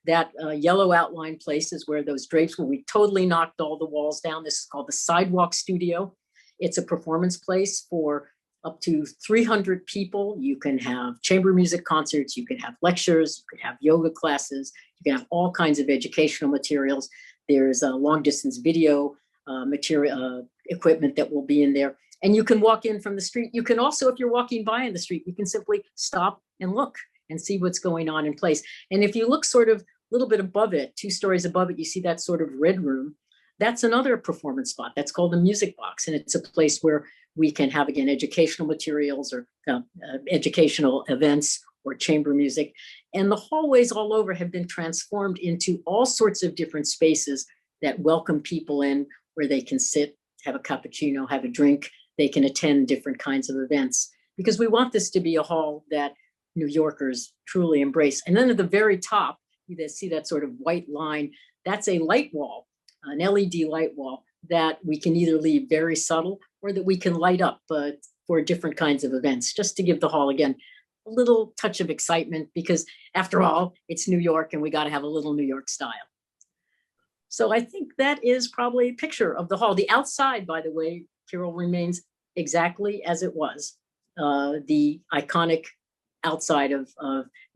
That yellow outline place is where those drapes, where we totally knocked all the walls down. This is called the Sidewalk Studio. It's a performance place for up to 300 people. You can have chamber music concerts, you can have lectures, you can have yoga classes, you can have all kinds of educational materials. There's a long distance video material equipment that will be in there. And you can walk in from the street. You can also, if you're walking by in the street, you can simply stop and look and see what's going on in place. And if you look sort of a little bit above it, 2 stories above it, you see that sort of red room. That's another performance spot. That's called the Music Box. And it's a place where we can have, again, educational materials or educational events or chamber music. And the hallways all over have been transformed into all sorts of different spaces that welcome people in, where they can sit, have a cappuccino, have a drink. They can attend different kinds of events, because we want this to be a hall that New Yorkers truly embrace. And then at the very top, you see that sort of white line. That's a light wall, an LED light wall that we can either leave very subtle or that we can light up for different kinds of events, just to give the hall, again, a little touch of excitement, because after all, it's New York and we got to have a little New York style. So I think that is probably a picture of the hall. The outside, by the way, Kirill, remains exactly as it was. The iconic outside of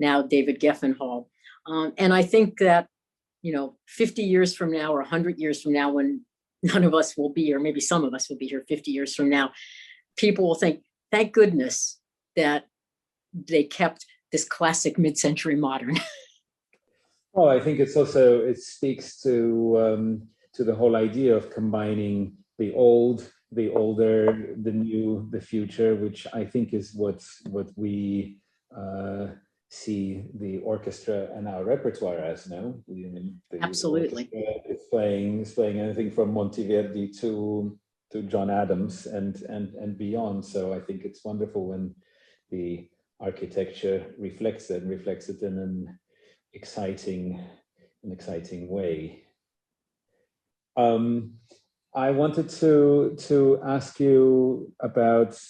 now David Geffen Hall. And I think that, 50 years from now or 100 years from now, when none of us will be, or maybe some of us will be here 50 years from now, people will think, thank goodness that they kept this classic mid-century modern. Well, I think it speaks to the whole idea of combining the old, the older, the new, the future, which I think is what we see the orchestra and our repertoire as now. The Absolutely. It's playing anything from Monteverdi to John Adams and beyond. So I think it's wonderful when the architecture reflects it in an exciting way. I wanted to ask you about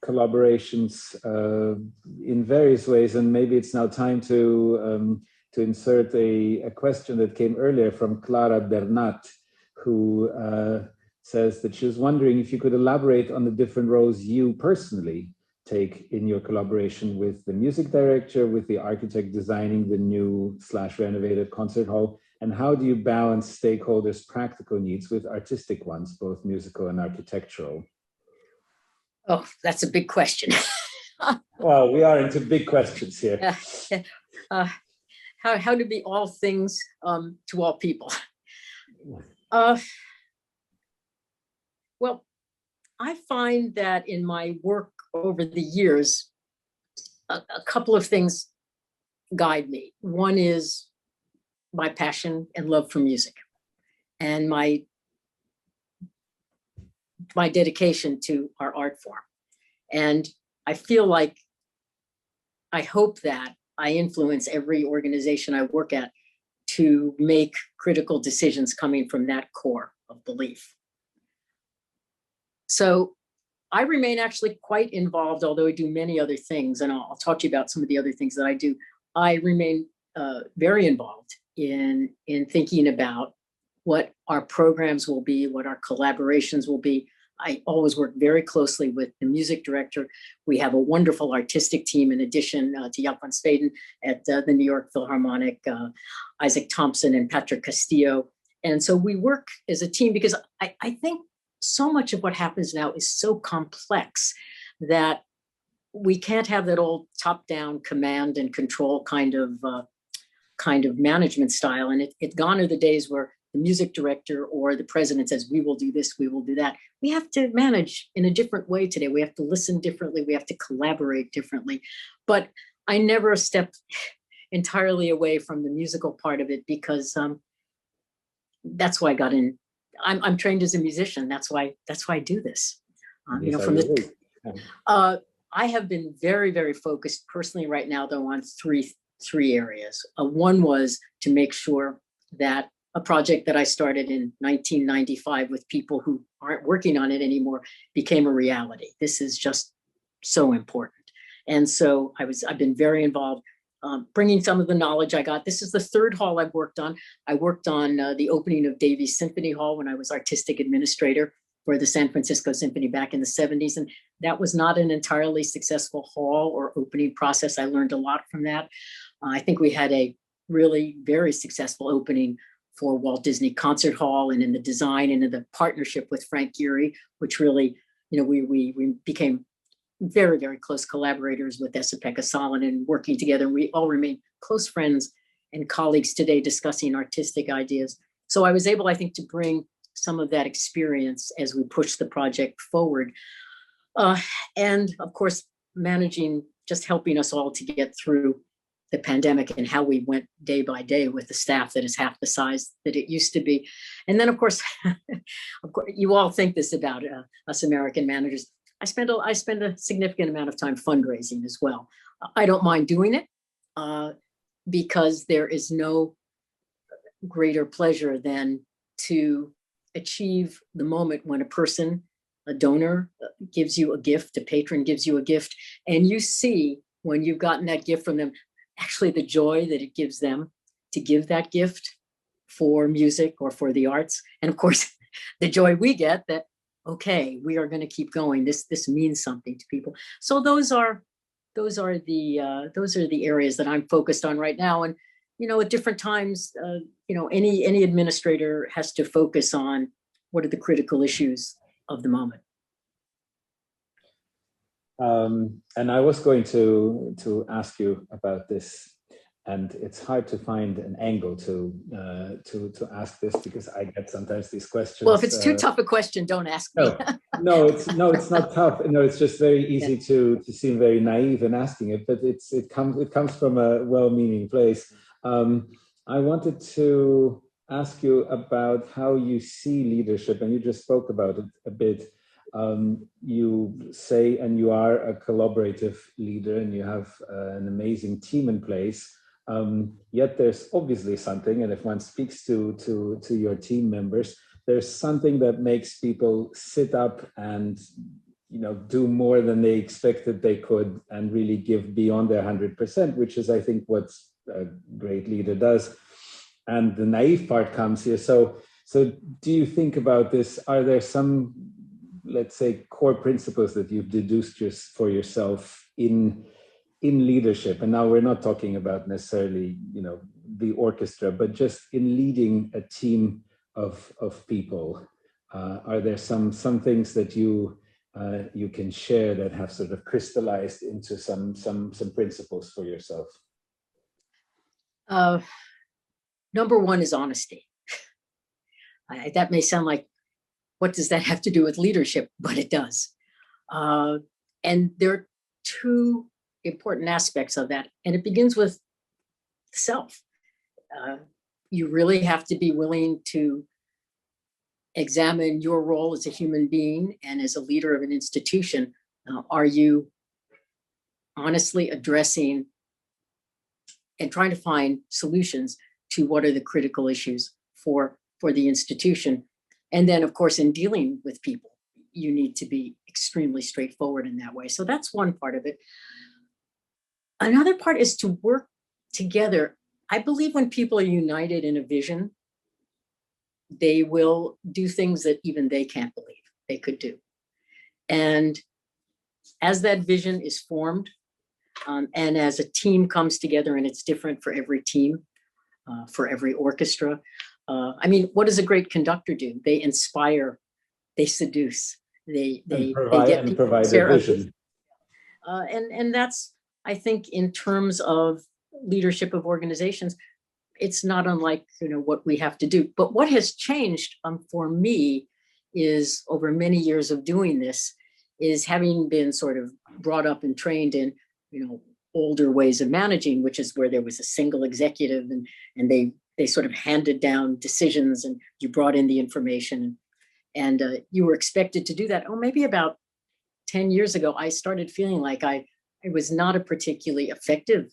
collaborations in various ways, and maybe it's now time to insert a question that came earlier from Clara Bernat, who says that she was wondering if you could elaborate on the different roles you personally take in your collaboration with the music director, with the architect designing the new / renovated concert hall, and how do you balance stakeholders' practical needs with artistic ones, both musical and architectural? Oh, that's a big question. Well, we are into big questions here. How to be all things to all people. Well, I find that in my work over the years, a couple of things guide me. One is my passion and love for music, and my dedication to our art form. And I feel like, I hope that I influence every organization I work at to make critical decisions coming from that core of belief. So I remain actually quite involved, although I do many other things, and I'll talk to you about some of the other things that I do. I remain very involved in thinking about what our programs will be, what our collaborations will be. I always work very closely with the music director. We have a wonderful artistic team in addition to Jaap van Zweden at the New York Philharmonic, Isaac Thompson and Patrick Castillo. And so we work as a team because I think so much of what happens now is so complex that we can't have that old top-down command and control kind of management style. And it gone are the days where the music director or the president says, we will do this, we will do that. We have to manage in a different way today. We have to listen differently. We have to collaborate differently. But I never stepped entirely away from the musical part of it because that's why I got in. I'm trained as a musician. That's why I do this. From the, I have been very, very focused personally right now, though, on three areas. One was to make sure that a project that I started in 1995 with people who aren't working on it anymore became a reality. This is just so important. And so I've been very involved, bringing some of the knowledge I got. This is the third hall I've worked on. I worked on the opening of Davies Symphony Hall when I was artistic administrator for the San Francisco Symphony back in the 70s. And that was not an entirely successful hall or opening process. I learned a lot from that. I think we had a really very successful opening for Walt Disney Concert Hall, and in the design and in the partnership with Frank Gehry, which really, we became very, very close collaborators with Esa-Pekka Salonen, working together. We all remain close friends and colleagues today discussing artistic ideas. So I was able, I think, to bring some of that experience as we push the project forward. And of course, managing, just helping us all to get through the pandemic and how we went day by day with the staff that is half the size that it used to be. And then, of course, you all think this about us American managers. I spend a significant amount of time fundraising as well. I don't mind doing it because there is no greater pleasure than to achieve the moment when a person, a donor, gives you a gift, a patron gives you a gift, and you see when you've gotten that gift from them, actually the joy that it gives them to give that gift for music or for the arts. And of course, the joy we get that, okay, we are going to keep going. This means something to people. So those are the areas that I'm focused on right now. And, at different times, any administrator has to focus on what are the critical issues of the moment. And I was going to ask you about this, and it's hard to find an angle to ask this because I get sometimes these questions. Well, if it's too tough a question, don't ask me. No, it's not tough. No, it's just very easy to seem very naive in asking it, but it comes from a well-meaning place. I wanted to ask you about how you see leadership, and you just spoke about it a bit. You say, and you are a collaborative leader, and you have an amazing team in place. Yet there's obviously something, and if one speaks to your team members, there's something that makes people sit up and do more than they expected they could, and really give beyond their 100%, which is, I think, what a great leader does. And the naive part comes here. So do you think about this? Are there some, let's say, core principles that you've deduced for yourself in leadership? And now we're not talking about necessarily, the orchestra, but just in leading a team of people. Are there some things that you can share that have sort of crystallized into some principles for yourself? Number one is honesty. That may sound like, what does that have to do with leadership? But it does. And there are two important aspects of that. And it begins with self. You really have to be willing to examine your role as a human being and as a leader of an institution. Are you honestly addressing and trying to find solutions to what are the critical issues for the institution? And then, of course, in dealing with people, you need to be extremely straightforward in that way. So that's one part of it. Another part is to work together. I believe when people are united in a vision, they will do things that even they can't believe they could do. And as that vision is formed, and as a team comes together, and it's different for every team, for every orchestra. I mean, what does a great conductor do? They inspire, they seduce, they get people provide a vision. And that's, I think, in terms of leadership of organizations, it's not unlike, you know, what we have to do. But what has changed for me is, over many years of doing this, is having been sort of brought up and trained in, you know, older ways of managing, which is where there was a single executive and they sort of handed down decisions and you brought in the information and you were expected to do that. Oh, maybe about 10 years ago, I started feeling like I was not a particularly effective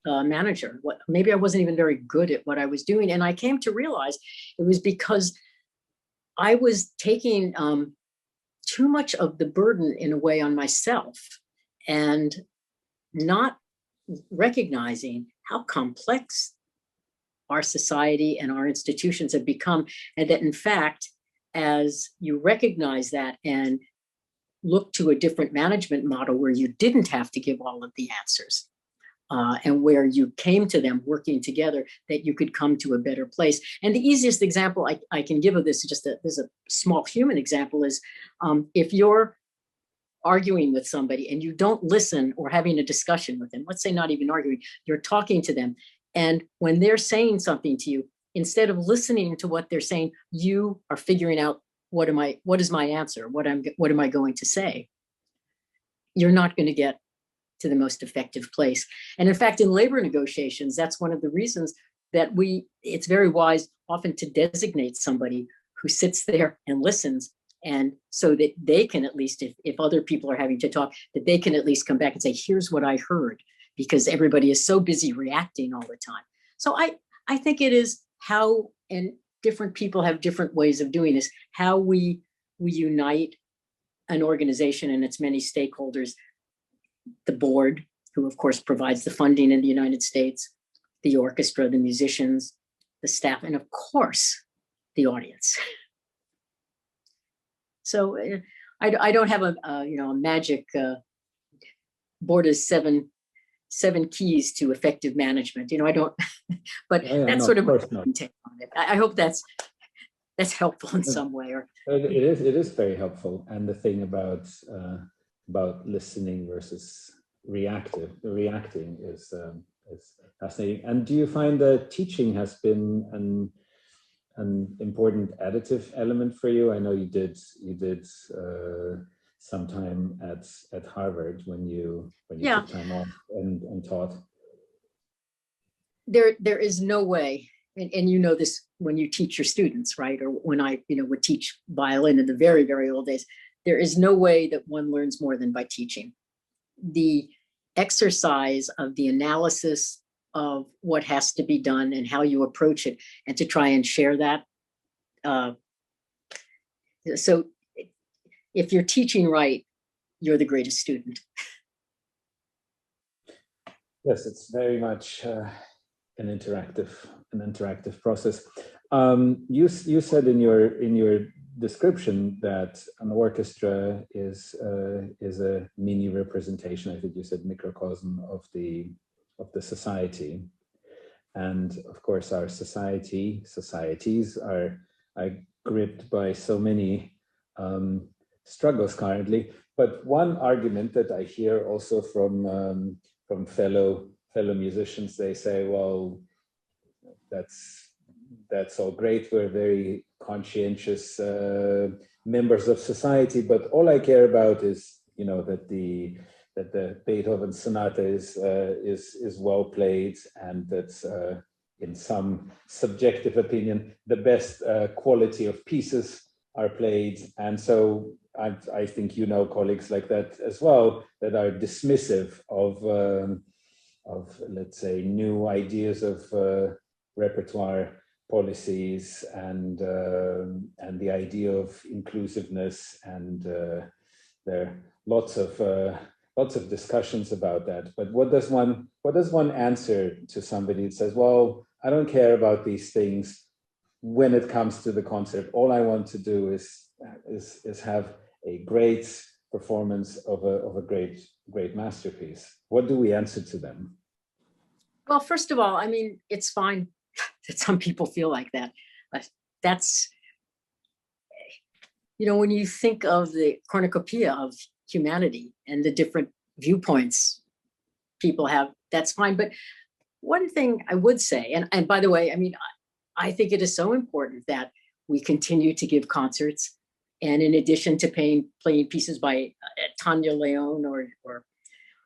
manager. Maybe I wasn't even very good at what I was doing. And I came to realize it was because I was taking too much of the burden in a way on myself and not recognizing how complex our society and our institutions have become. And that in fact, as you recognize that and look to a different management model where you didn't have to give all of the answers, and where you came to them working together, that you could come to a better place. And the easiest example I can give of this is just there's a small human example is if you're arguing with somebody and you don't listen or having a discussion with them, let's say not even arguing, you're talking to them. And when they're saying something to you, instead of listening to what they're saying, you are figuring out what is my answer? What am I going to say? You're not going to get to the most effective place. And in fact, in labor negotiations, that's one of the reasons that it's very wise often to designate somebody who sits there and listens. And so that they can at least, if other people are having to talk, that they can at least come back and say, here's what I heard, because everybody is so busy reacting all the time. So I think it is how, and different people have different ways of doing this, how we unite an organization and its many stakeholders, the board, who of course provides the funding in the United States, the orchestra, the musicians, the staff, and of course, the audience. So I don't have a magic Borda's seven keys to effective management. I don't, but that's sort of my take on it. I hope that's helpful in some way. Or it is very helpful. And the thing about listening versus reacting is fascinating. And do you find that teaching has been an important additive element for you? I know you did some time at Harvard when you took time off and taught. There is no way, and you know this when you teach your students, right? Or when I would teach violin in the very, very old days, there is no way that one learns more than by teaching. The exercise of the analysis of what has to be done and how you approach it, and to try and share that. So if you're teaching right, you're the greatest student. Yes, it's very much an interactive process. You said in your description that an orchestra is a mini representation. I think you said microcosm of the society, and of course our societies are gripped by so many struggles currently. But one argument that I hear also from fellow musicians, they say, well, that's all great. We're very conscientious members of society, but all I care about is, that that the Beethoven sonata is well played, and that's in some subjective opinion the best quality of pieces are played. And so I think you know colleagues like that as well, that are dismissive of let's say new ideas of repertoire policies and the idea of inclusiveness, and there are lots of discussions about that. But what does one answer to somebody that says, well, I don't care about these things when it comes to the concert. All I want to do is have a great performance of a great masterpiece. What do we answer to them? Well, first of all, I mean, it's fine that some people feel like that. That's, you know, when you think of the cornucopia of humanity and the different viewpoints people have, that's fine. But one thing I would say, and by the way, I mean, I think it is so important that we continue to give concerts. And in addition to playing pieces by Tanya Leon or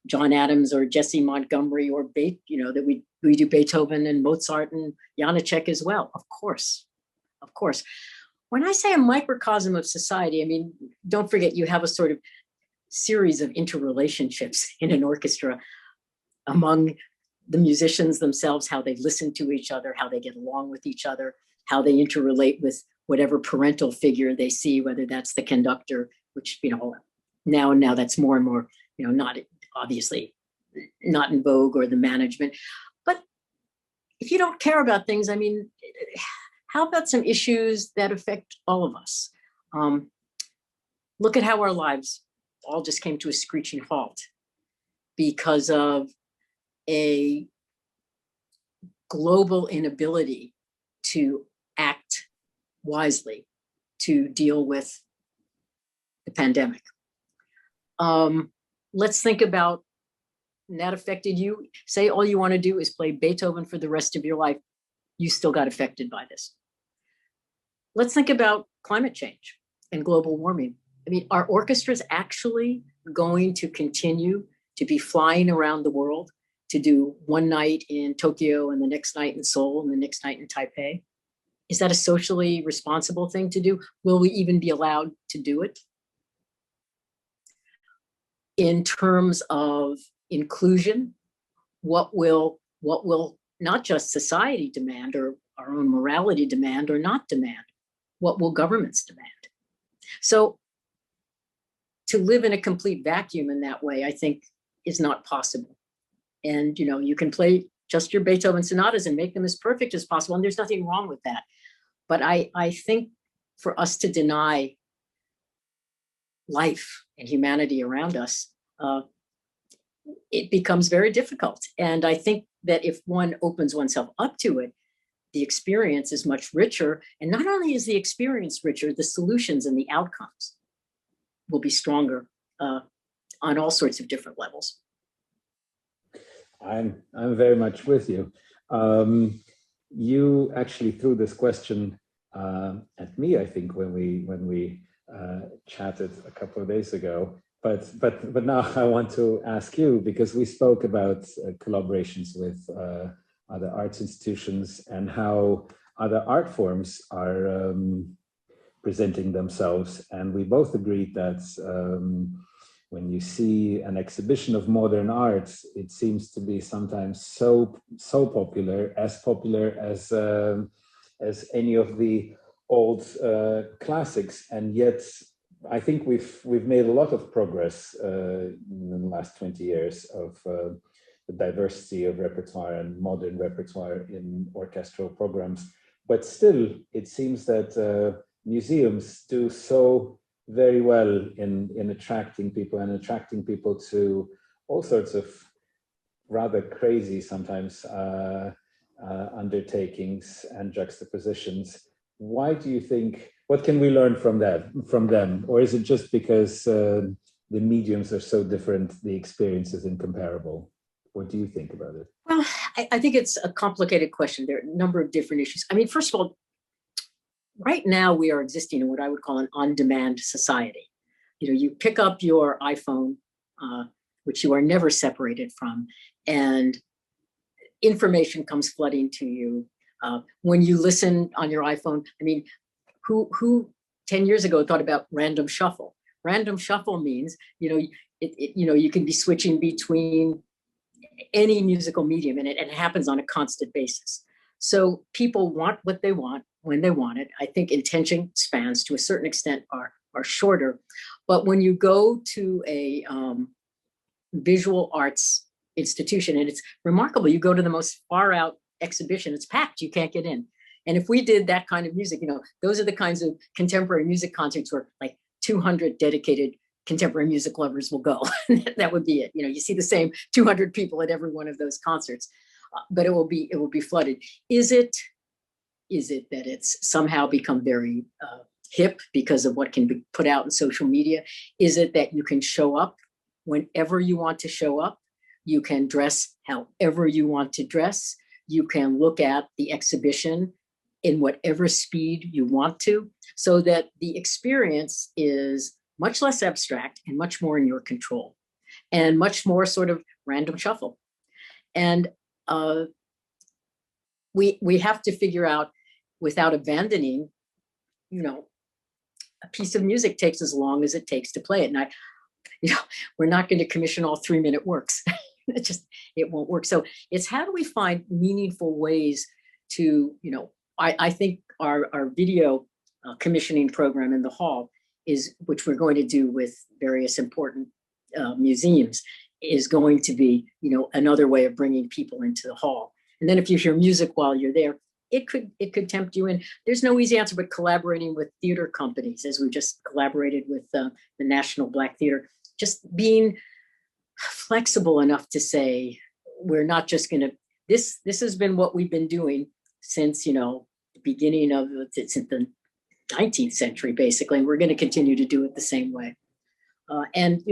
John Adams or Jesse Montgomery or that we do Beethoven and Mozart and Janacek as well, of course. When I say a microcosm of society, I mean, don't forget you have a sort of series of interrelationships in an orchestra among the musicians themselves, how they listen to each other, how they get along with each other, how they interrelate with whatever parental figure they see, whether that's the conductor, which, now that's more and more, not obviously not in vogue, or the management. But if you don't care about things, I mean, how about some issues that affect all of us? Look at how our lives all just came to a screeching halt because of a global inability to act wisely to deal with the pandemic. Let's think about that affected you. Say all you want to do is play Beethoven for the rest of your life. You still got affected by this. Let's think about climate change and global warming. I mean, are orchestras actually going to continue to be flying around the world to do one night in Tokyo and the next night in Seoul and the next night in Taipei? Is that a socially responsible thing to do? Will we even be allowed to do it? In terms of inclusion, what will not just society demand or our own morality demand or not demand? What will governments demand? So to live in a complete vacuum in that way, I think, is not possible. And you can play just your Beethoven sonatas and make them as perfect as possible, and there's nothing wrong with that. But I think for us to deny life and humanity around us, it becomes very difficult. And I think that if one opens oneself up to it, the experience is much richer. And not only is the experience richer, the solutions and the outcomes will be stronger on all sorts of different levels. I'm very much with you. You actually threw this question at me, I think, when we chatted a couple of days ago. But now I want to ask you, because we spoke about collaborations with other arts institutions and how other art forms are presenting themselves, and we both agreed that when you see an exhibition of modern art, it seems to be sometimes so popular as any of the old classics, and yet I think we've made a lot of progress in the last 20 years of the diversity of repertoire and modern repertoire in orchestral programs. But still, it seems that museums do so very well in attracting people to all sorts of rather crazy sometimes undertakings and juxtapositions. Why do you think, what can we learn from them? Or is it just because the mediums are so different, the experience is incomparable? What do you think about it? Well, I think it's a complicated question. There are a number of different issues. I mean, first of all, right now we are existing in what I would call an on-demand society. You pick up your iPhone which you are never separated from. And information comes flooding to you. When you listen on your iPhone, I mean, who 10 years ago thought about random shuffle? Random shuffle means, you can be switching between any musical medium, and it happens on a constant basis. So people want what they want when they want it. I think intention spans to a certain extent are shorter, but when you go to a visual arts institution, and it's remarkable, you go to the most far out exhibition, it's packed, you can't get in. And if we did that kind of music, those are the kinds of contemporary music concerts where like 200 dedicated contemporary music lovers will go. That would be it. You see the same 200 people at every one of those concerts, but it will be flooded. Is it that it's somehow become very hip because of what can be put out in social media? Is it that you can show up whenever you want to show up? You can dress however you want to dress. You can look at the exhibition in whatever speed you want to, so that the experience is much less abstract and much more in your control, and much more sort of random shuffle. And we have to figure out, without abandoning, a piece of music takes as long as it takes to play it. And we're not going to commission all 3-minute works. It won't work. So it's, how do we find meaningful ways to, I think our video commissioning program in the hall which we're going to do with various important museums, is going to be, another way of bringing people into the hall. And then if you hear music while you're there, it could tempt you in. There's no easy answer, but collaborating with theater companies, as we just collaborated with the National Black Theater, just being flexible enough to say, we're not just going to, this has been what we've been doing since, the beginning of the 19th century, basically, and we're going to continue to do it the same way. And,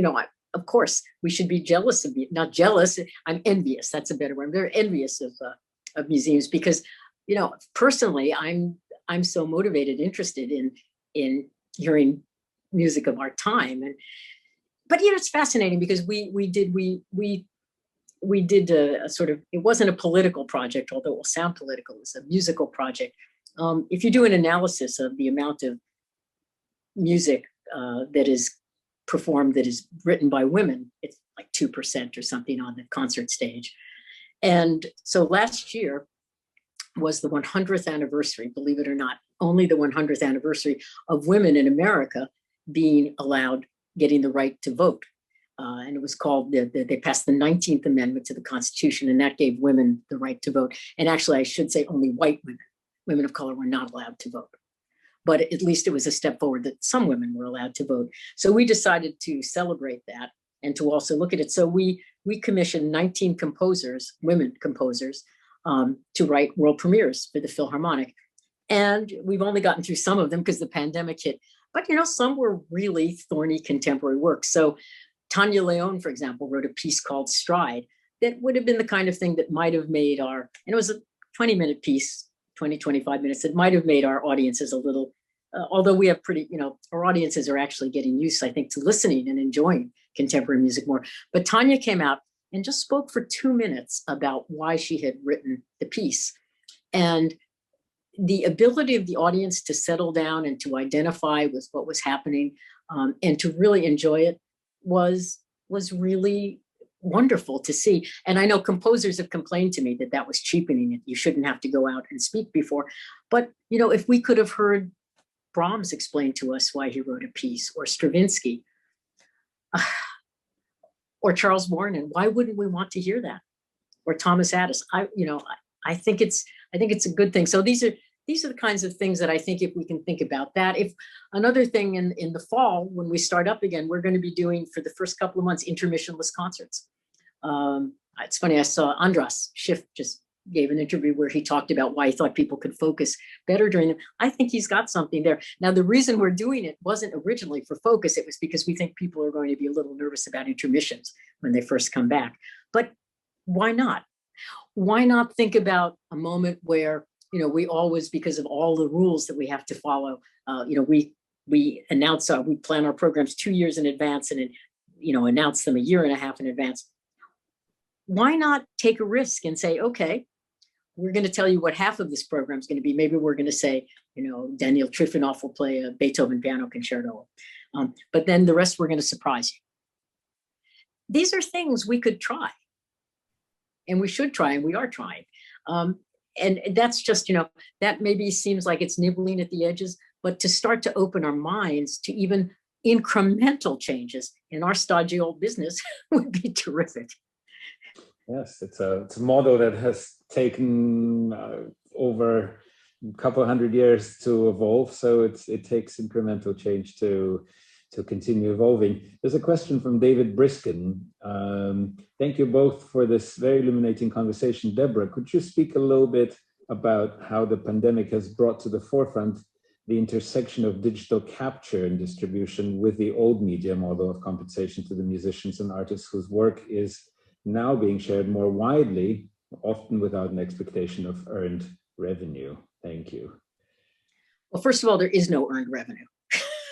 of course, we should be jealous of you. Not jealous, I'm envious. That's a better word. I'm very envious of museums because, personally, I'm so motivated, interested in hearing music of our time. But it's fascinating because we did a sort of, it wasn't a political project, although it will sound political. It's a musical project. If you do an analysis of the amount of music that is performed that is written by women, it's like 2% or something on the concert stage. And so last year was the 100th anniversary, believe it or not, only the 100th anniversary of women in America being allowed, getting the right to vote. And it was called, they passed the 19th Amendment to the Constitution, and that gave women the right to vote. And actually, I should say only white women. Women of color were not allowed to vote. But at least it was a step forward that some women were allowed to vote. So we decided to celebrate that and to also look at it. So we commissioned 19 composers, women composers, to write world premieres for the Philharmonic. And we've only gotten through some of them because the pandemic hit. But some were really thorny contemporary works. So Tanya Leon, for example, wrote a piece called Stride that would have been the kind of thing that might have made and it was a 20-minute piece, 20, 25 minutes, that might have made our audiences a little, although we have pretty, our audiences are actually getting used, I think, to listening and enjoying contemporary music more. But Tanya came out and just spoke for 2 minutes about why she had written the piece. And the ability of the audience to settle down and to identify with what was happening and to really enjoy it was really wonderful to see. And I know composers have complained to me that was cheapening it. You shouldn't have to go out and speak before. But, if we could have heard Brahms explain to us why he wrote a piece, or Stravinsky, or Charles Warren, why wouldn't we want to hear that? Or Thomas Addis? I think it's a good thing. So these are the kinds of things that I think, if we can think about that. If another thing in the fall, when we start up again, we're going to be doing, for the first couple of months, intermissionless concerts. It's funny, I saw Andras Schiff just gave an interview where he talked about why he thought people could focus better during them. I think he's got something there. Now, the reason we're doing it wasn't originally for focus. It was because we think people are going to be a little nervous about intermissions when they first come back. But why not? Why not think about a moment where, we always, because of all the rules that we have to follow, we plan our programs 2 years in advance, and announce them a year and a half in advance. Why not take a risk and say, okay, we're going to tell you what half of this program is going to be. Maybe we're going to say, Daniel Trifonov will play a Beethoven piano concerto, but then the rest we're going to surprise you. These are things we could try, and we should try, and we are trying. And that's just, that maybe seems like it's nibbling at the edges, but to start to open our minds to even incremental changes in our stodgy old business would be terrific. Yes, it's a model that has taken over a couple of hundred years to evolve. So it takes incremental change to continue evolving. There's a question from David Briskin. Thank you both for this very illuminating conversation. Deborah, could you speak a little bit about how the pandemic has brought to the forefront the intersection of digital capture and distribution with the old media model of compensation to the musicians and artists whose work is now being shared more widely, often without an expectation of earned revenue? Thank you. Well, first of all, there is no earned revenue.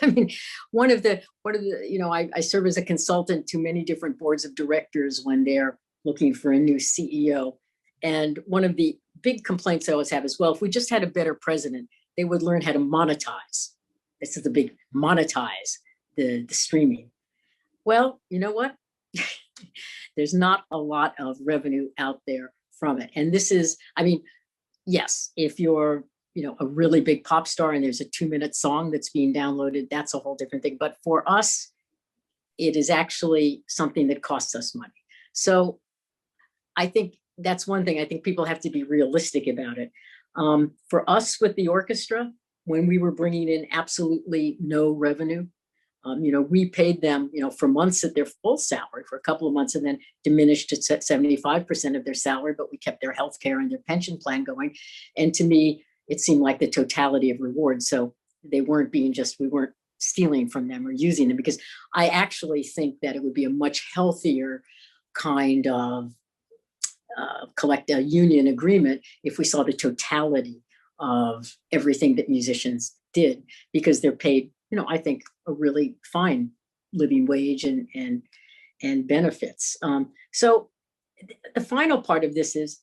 I mean, one of the, I serve as a consultant to many different boards of directors when they're looking for a new CEO. And one of the big complaints I always have is, well, if we just had a better president, they would learn how to monetize. This is the big monetize, the streaming. Well, you know what? There's not a lot of revenue out there from it. And this is, yes, if you're, a really big pop star and there's a 2-minute song that's being downloaded, that's a whole different thing. But for us, it is actually something that costs us money. So I think that's one thing. I think people have to be realistic about it. For us with the orchestra, when we were bringing in absolutely no revenue, we paid them, for months at their full salary for a couple of months and then diminished to 75% of their salary, but we kept their health care and their pension plan going. And to me, it seemed like the totality of reward. So they weren't we weren't stealing from them or using them, because I actually think that it would be a much healthier kind of collective union agreement if we saw the totality of everything that musicians did, because they're paid, I think a really fine living wage and benefits. So the final part of this is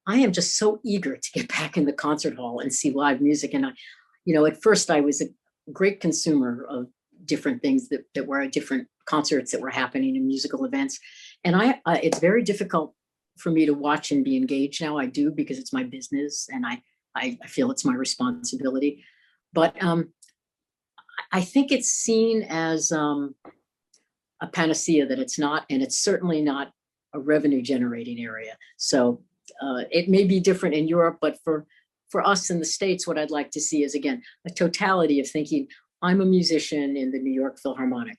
I am just so eager to get back in the concert hall and see live music. And at first I was a great consumer of different things that were at different concerts that were happening in musical events. And it's very difficult for me to watch and be engaged now. I do, because it's my business and I feel it's my responsibility. But I think it's seen as a panacea that it's not, and it's certainly not a revenue generating area. So it may be different in Europe, but for us in the States, what I'd like to see is, again, a totality of thinking, I'm a musician in the New York Philharmonic.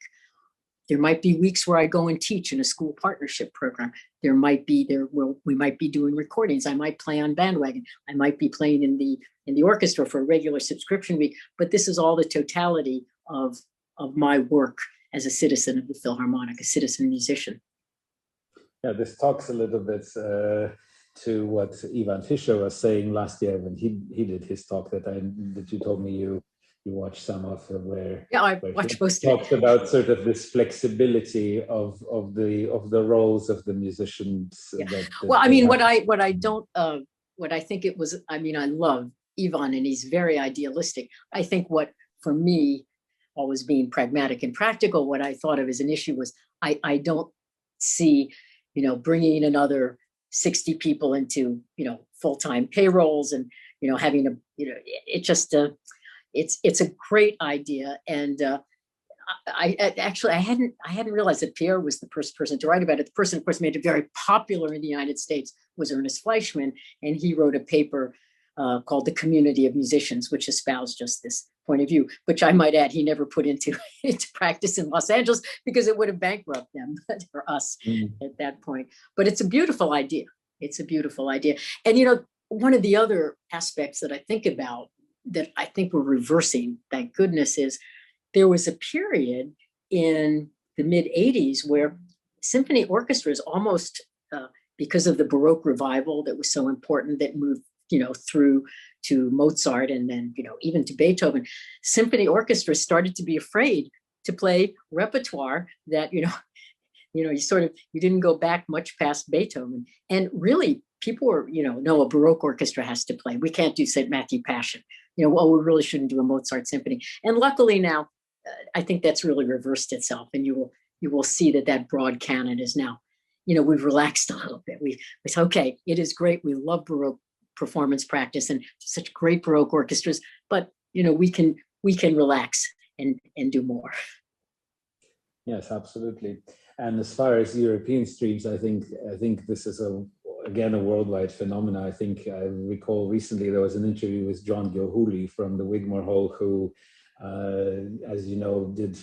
There might be weeks where I go and teach in a school partnership program. We might be doing recordings. I might play on Bandwagon. I might be playing in the orchestra for a regular subscription week. But this is all the totality of my work as a citizen of the Philharmonic, a citizen musician. Yeah, this talks a little bit to what Ivan Fischer was saying last year when he did his talk that you told me you watched some of, where I watched most of it. Talked about sort of this flexibility of the roles of the musicians. Yeah. Well, I mean, what I think it was, I love Ivan and he's very idealistic. I think what, for me, always being pragmatic and practical, what I thought of as an issue was I don't see, bringing another 60 people into, full-time payrolls and, having it's a great idea. And I hadn't realized that Pierre was the first person to write about it. The person, of course, made it very popular in the United States was Ernest Fleischmann, and he wrote a paper called The Community of Musicians, which espoused just this point of view, which I might add he never put into practice in Los Angeles because it would have bankrupted them or us at that point. But it's a beautiful idea. It's a beautiful idea. And, one of the other aspects that I think about that I think we're reversing, thank goodness, is there was a period in the mid-'80s where symphony orchestras almost, because of the Baroque revival that was so important, that moved, through to Mozart and then, even to Beethoven, symphony orchestras started to be afraid to play repertoire that, you didn't go back much past Beethoven. And really, people were, no, a Baroque orchestra has to play. We can't do St. Matthew Passion. Well, we really shouldn't do a Mozart symphony. And luckily now, I think that's really reversed itself. And you will see that broad canon is now, we've relaxed a little bit. We say, okay, it is great. We love Baroque performance practice and such great Baroque orchestras, but we can relax and do more. Yes, absolutely. And as far as European streams, I think this is again a worldwide phenomenon. I think I recall recently there was an interview with John Gilhooly from the Wigmore Hall, who, as you know, did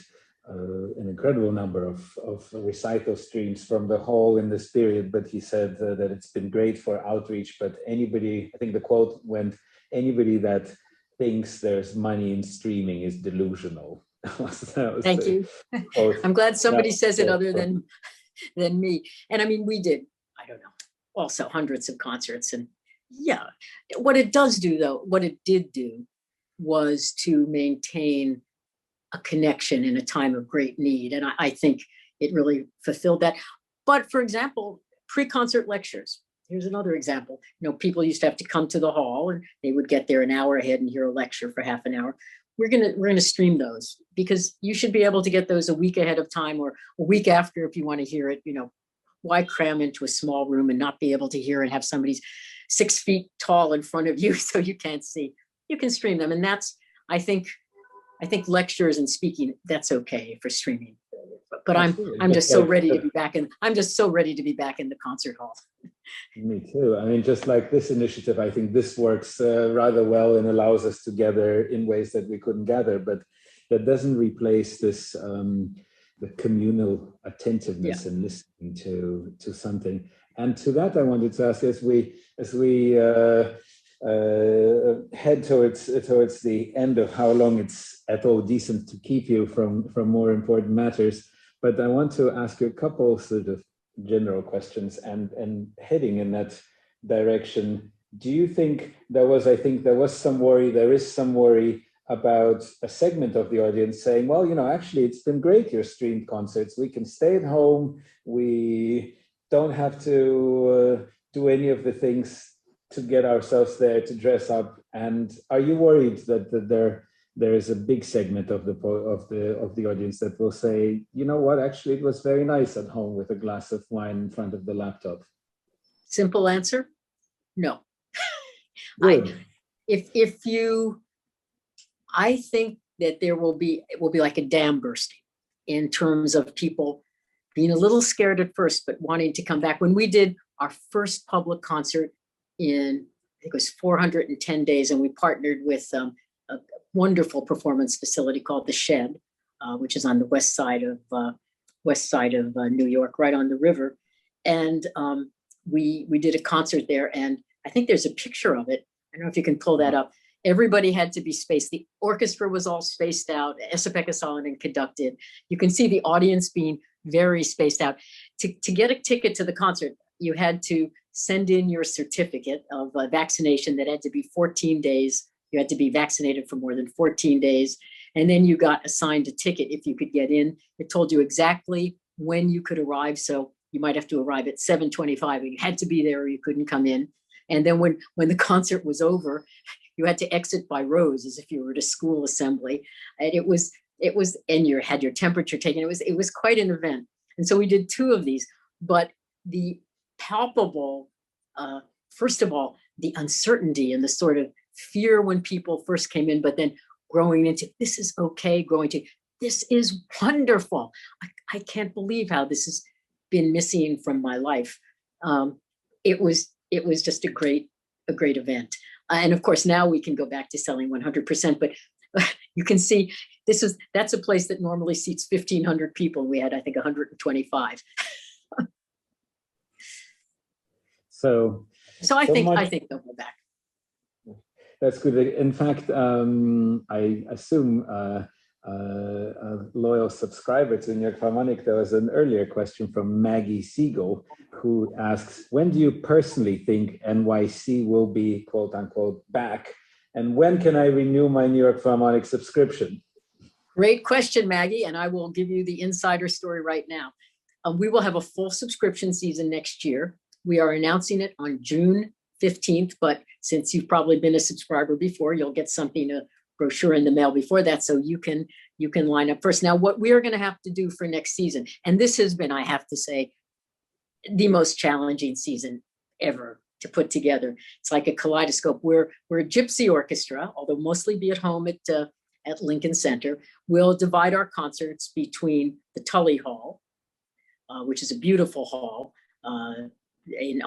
an incredible number of recital streams from the hall in this period. But he said that it's been great for outreach. But anybody, I think the quote went, anybody that thinks there's money in streaming is delusional. Thank you. I'm glad somebody says it other than me. And I mean, we did, I don't know, also hundreds of concerts. And yeah, what it did do was to maintain a connection in a time of great need. And I think it really fulfilled that. But for example, pre-concert lectures. Here's another example. People used to have to come to the hall and they would get there an hour ahead and hear a lecture for half an hour. We're gonna stream those because you should be able to get those a week ahead of time or a week after if you want to hear it. Why cram into a small room and not be able to hear and have somebody's 6 feet tall in front of you so you can't see? You can stream them, and that's I think lectures and speaking, that's okay for streaming. But I'm just so ready to be back in. I'm just so ready to be back in the concert hall. Me too. I mean, just like this initiative, I think this works rather well and allows us to gather in ways that we couldn't gather. But that doesn't replace this the communal attentiveness and listening to something. And to that, I wanted to ask, as we head towards the end of how long it's at all decent to keep you from more important matters. But I want to ask you a couple sort of general questions and heading in that direction. Do you think there is some worry about a segment of the audience saying, well, actually it's been great, your streamed concerts. We can stay at home. We don't have to do any of the things to get ourselves there, to dress up. And are you worried that there is a big segment of the audience that will say, you know what, actually it was very nice at home with a glass of wine in front of the laptop? Simple answer, no. I think that it will be like a dam bursting in terms of people being a little scared at first, but wanting to come back. When we did our first public concert in, I think it was 410 days, and we partnered with a wonderful performance facility called The Shed, which is on the west side of New York, right on the river. And we did a concert there, and I think there's a picture of it. I don't know if you can pull that up. Everybody had to be spaced. The orchestra was all spaced out. Esa-Pekka Salonen conducted. You can see the audience being very spaced out. To get a ticket to the concert, you had to send in your certificate of vaccination that had to be 14 days. You had to be vaccinated for more than 14 days. And then you got assigned a ticket if you could get in. It told you exactly when you could arrive. So you might have to arrive at 7:25 and you had to be there or you couldn't come in. And then when the concert was over, you had to exit by rows as if you were at a school assembly. And it was, and you had your temperature taken. It was quite an event. And so we did 2 of these, but the palpable, first of all, the uncertainty and the sort of fear when people first came in, but then growing into, this is okay, growing to, this is wonderful. I can't believe how this has been missing from my life. It was just a great event. And of course, now we can go back to selling 100%, but you can see that's a place that normally seats 1,500 people. We had, I think, 125. So I think they'll go back. That's good. In fact, I assume a loyal subscriber to New York Philharmonic, there was an earlier question from Maggie Siegel, who asks, when do you personally think NYC will be, quote unquote, back? And when can I renew my New York Philharmonic subscription? Great question, Maggie, and I will give you the insider story right now. We will have a full subscription season next year. We are announcing it on June 15th, but since you've probably been a subscriber before, you'll get something, a brochure in the mail before that, so you can line up first. Now, what we are going to have to do for next season, and this has been, I have to say, the most challenging season ever to put together. It's like a kaleidoscope. We're a gypsy orchestra, although mostly be at home at Lincoln Center. We'll divide our concerts between the Tully Hall, which is a beautiful hall in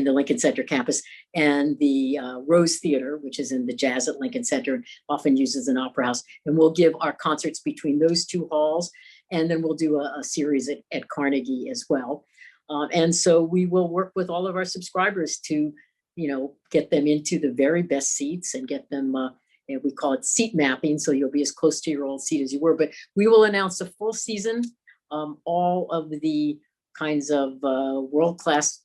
the Lincoln Center campus, and the Rose Theater, which is in the Jazz at Lincoln Center, often uses an opera house. And we'll give our concerts between those two halls, and then we'll do a series at Carnegie as well. And so we will work with all of our subscribers to, get them into the very best seats and get them, we call it seat mapping, so you'll be as close to your old seat as you were. But we will announce a full season. All of the kinds of world-class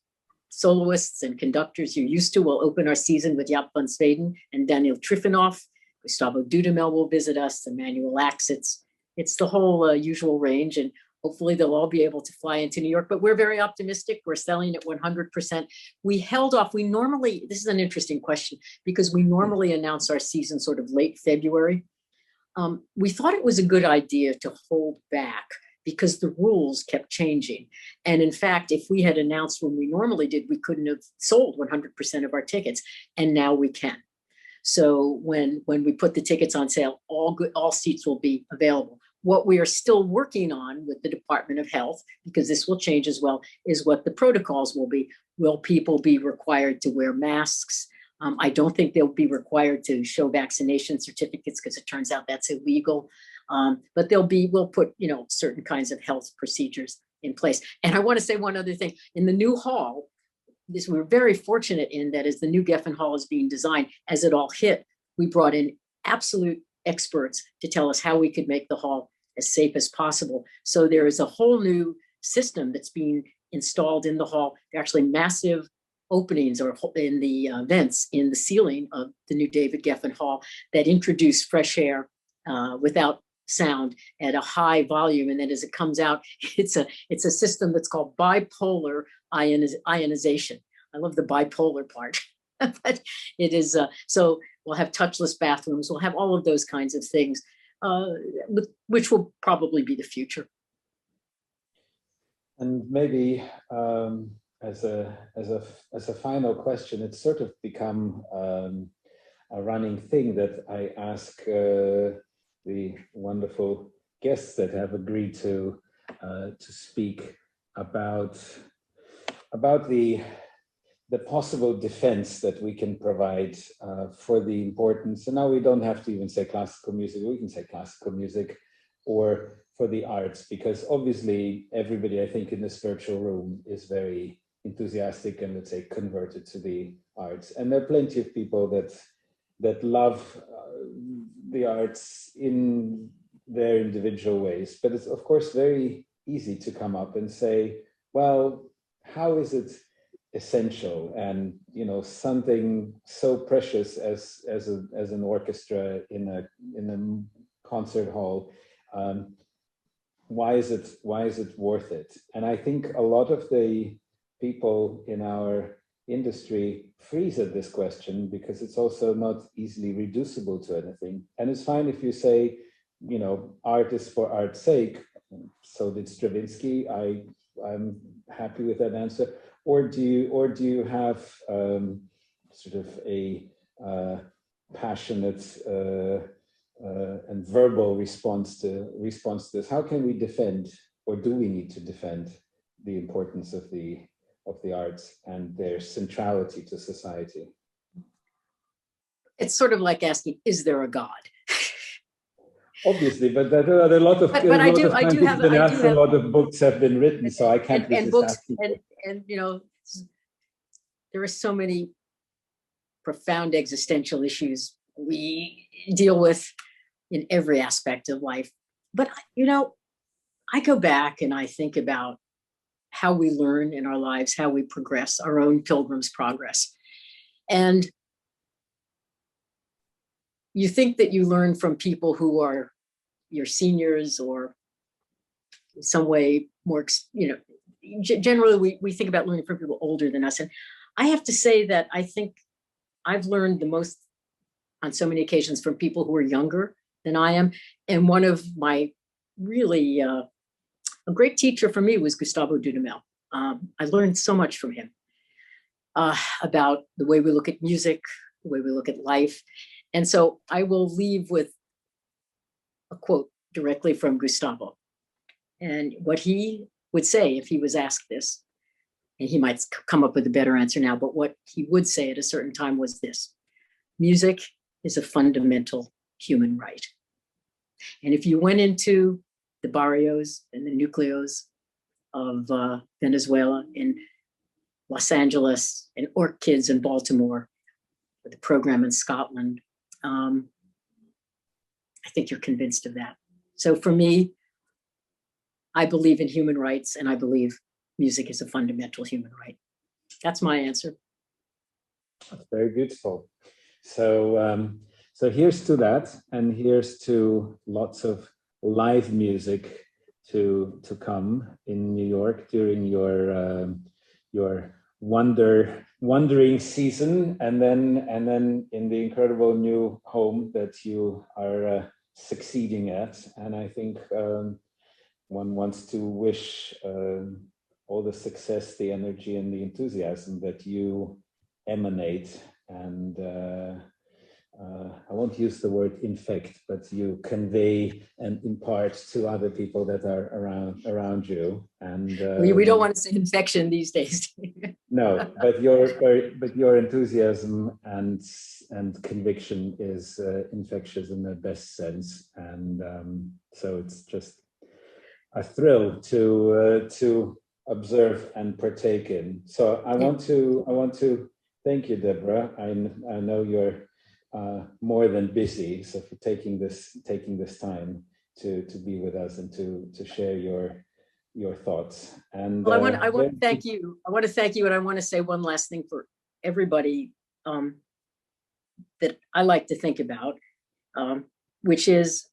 soloists and conductors you're used to will open our season with Jaap van Zweden and Daniel Trifonov. Gustavo Dudamel will visit us, Emmanuel Ax. It's the whole usual range, and hopefully they'll all be able to fly into New York, but we're very optimistic. We're selling at 100%. We held off. This is an interesting question, because we normally announce our season sort of late February. We thought it was a good idea to hold back because the rules kept changing. And in fact, if we had announced when we normally did, we couldn't have sold 100% of our tickets, and now we can. So when we put the tickets on sale, all seats will be available. What we are still working on with the Department of Health, because this will change as well, is what the protocols will be. Will people be required to wear masks? I don't think they'll be required to show vaccination certificates, because it turns out that's illegal. But we'll put, certain kinds of health procedures in place. And I want to say one other thing. In the new hall, we're very fortunate in that as the new Geffen Hall is being designed, as it all hit, we brought in absolute experts to tell us how we could make the hall as safe as possible. So there is a whole new system that's being installed in the hall. There are actually massive openings or in the vents in the ceiling of the new David Geffen Hall that introduce fresh air without sound at a high volume. And then as it comes out, it's a system that's called bipolar ionization. I love the bipolar part. But it is, so we'll have touchless bathrooms. We'll have all of those kinds of things, which will probably be the future. And maybe as a final question, it's sort of become a running thing that I ask the wonderful guests that have agreed to speak about the possible defense that we can provide for the importance. And now we don't have to even say classical music, we can say classical music or for the arts, because obviously everybody, I think, in this virtual room is very enthusiastic and, let's say, converted to the arts. And there are plenty of people that love the arts in their individual ways. But it's, of course, very easy to come up and say, well, how is it essential? And something so precious as an orchestra in a concert hall, why is it worth it? And I think a lot of the people in our industry freeze at this question because it's also not easily reducible to anything. And it's fine if you say, art is for art's sake. So did Stravinsky. I'm happy with that answer. Or do you have sort of a passionate and verbal response to this? How can we defend, or do we need to defend, the importance of the arts and their centrality to society? It's sort of like asking, is there a God? Obviously, but there are a lot of a lot of books have been written, so I can't resist asking. And there are so many profound existential issues we deal with in every aspect of life. But I go back and I think about how we learn in our lives, how we progress, our own pilgrim's progress. And you think that you learn from people who are, your seniors or in some way more, generally we think about learning from people older than us. And I have to say that I think I've learned the most on so many occasions from people who are younger than I am. And one of my really, a great teacher for me was Gustavo Dudamel. I learned so much from him about the way we look at music, the way we look at life. And so I will leave with a quote directly from Gustavo. And what he would say if he was asked this, and he might come up with a better answer now, but what he would say at a certain time was this: music is a fundamental human right. And if you went into the barrios and the nucleos of Venezuela, in Los Angeles, and Orchids in Baltimore, or the program in Scotland, I think you're convinced of that. So for me, I believe in human rights, and I believe music is a fundamental human right. That's my answer. That's very beautiful. So, so here's to that, and here's to lots of live music to come in New York during your wandering season, and then in the incredible new home that you are succeeding at. And I think one wants to wish all the success, the energy, and the enthusiasm that you emanate. And I won't use the word infect, but you convey and impart to other people that are around you. And we don't want to say infection these days. No, but your enthusiasm and conviction is infectious in the best sense. And so it's just a thrill to observe and partake in. So I want to thank you, Deborah. I know you're more than busy, so for taking this time to be with us and to share your thoughts. And well, I want to thank you. I want to thank you, and I want to say one last thing for everybody that I like to think about, which is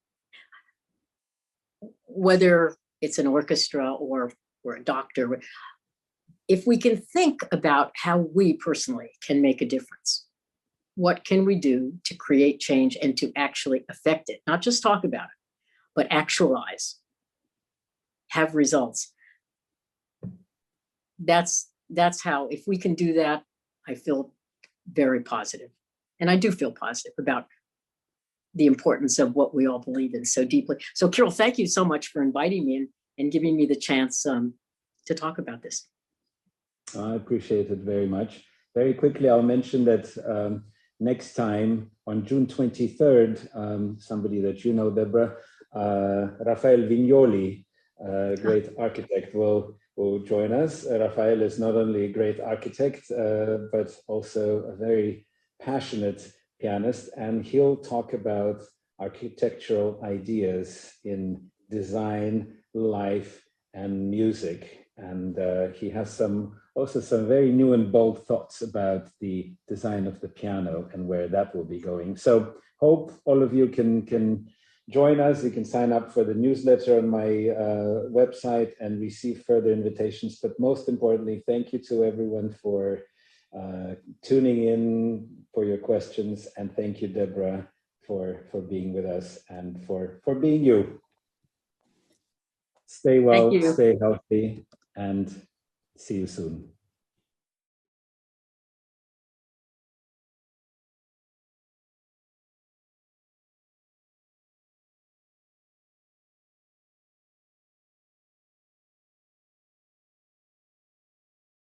whether it's an orchestra or a doctor, if we can think about how we personally can make a difference. What can we do to create change and to actually affect it? Not just talk about it, but actualize, have results. That's how, if we can do that, I feel very positive. And I do feel positive about the importance of what we all believe in so deeply. So Kirill, thank you so much for inviting me and giving me the chance to talk about this. I appreciate it very much. Very quickly, I'll mention that next time on June 23rd, somebody that you know, Deborah, Rafael Vignoli, great architect, will join us. Rafael is not only a great architect, but also a very passionate pianist, and he'll talk about architectural ideas in design, life, and music. And he has also some very new and bold thoughts about the design of the piano and where that will be going. So hope all of you can join us. You can sign up for the newsletter on my website and receive further invitations. But most importantly, thank you to everyone for tuning in, for your questions. And thank you, Deborah, for being with us and for being you. Stay well, stay healthy, and see you soon.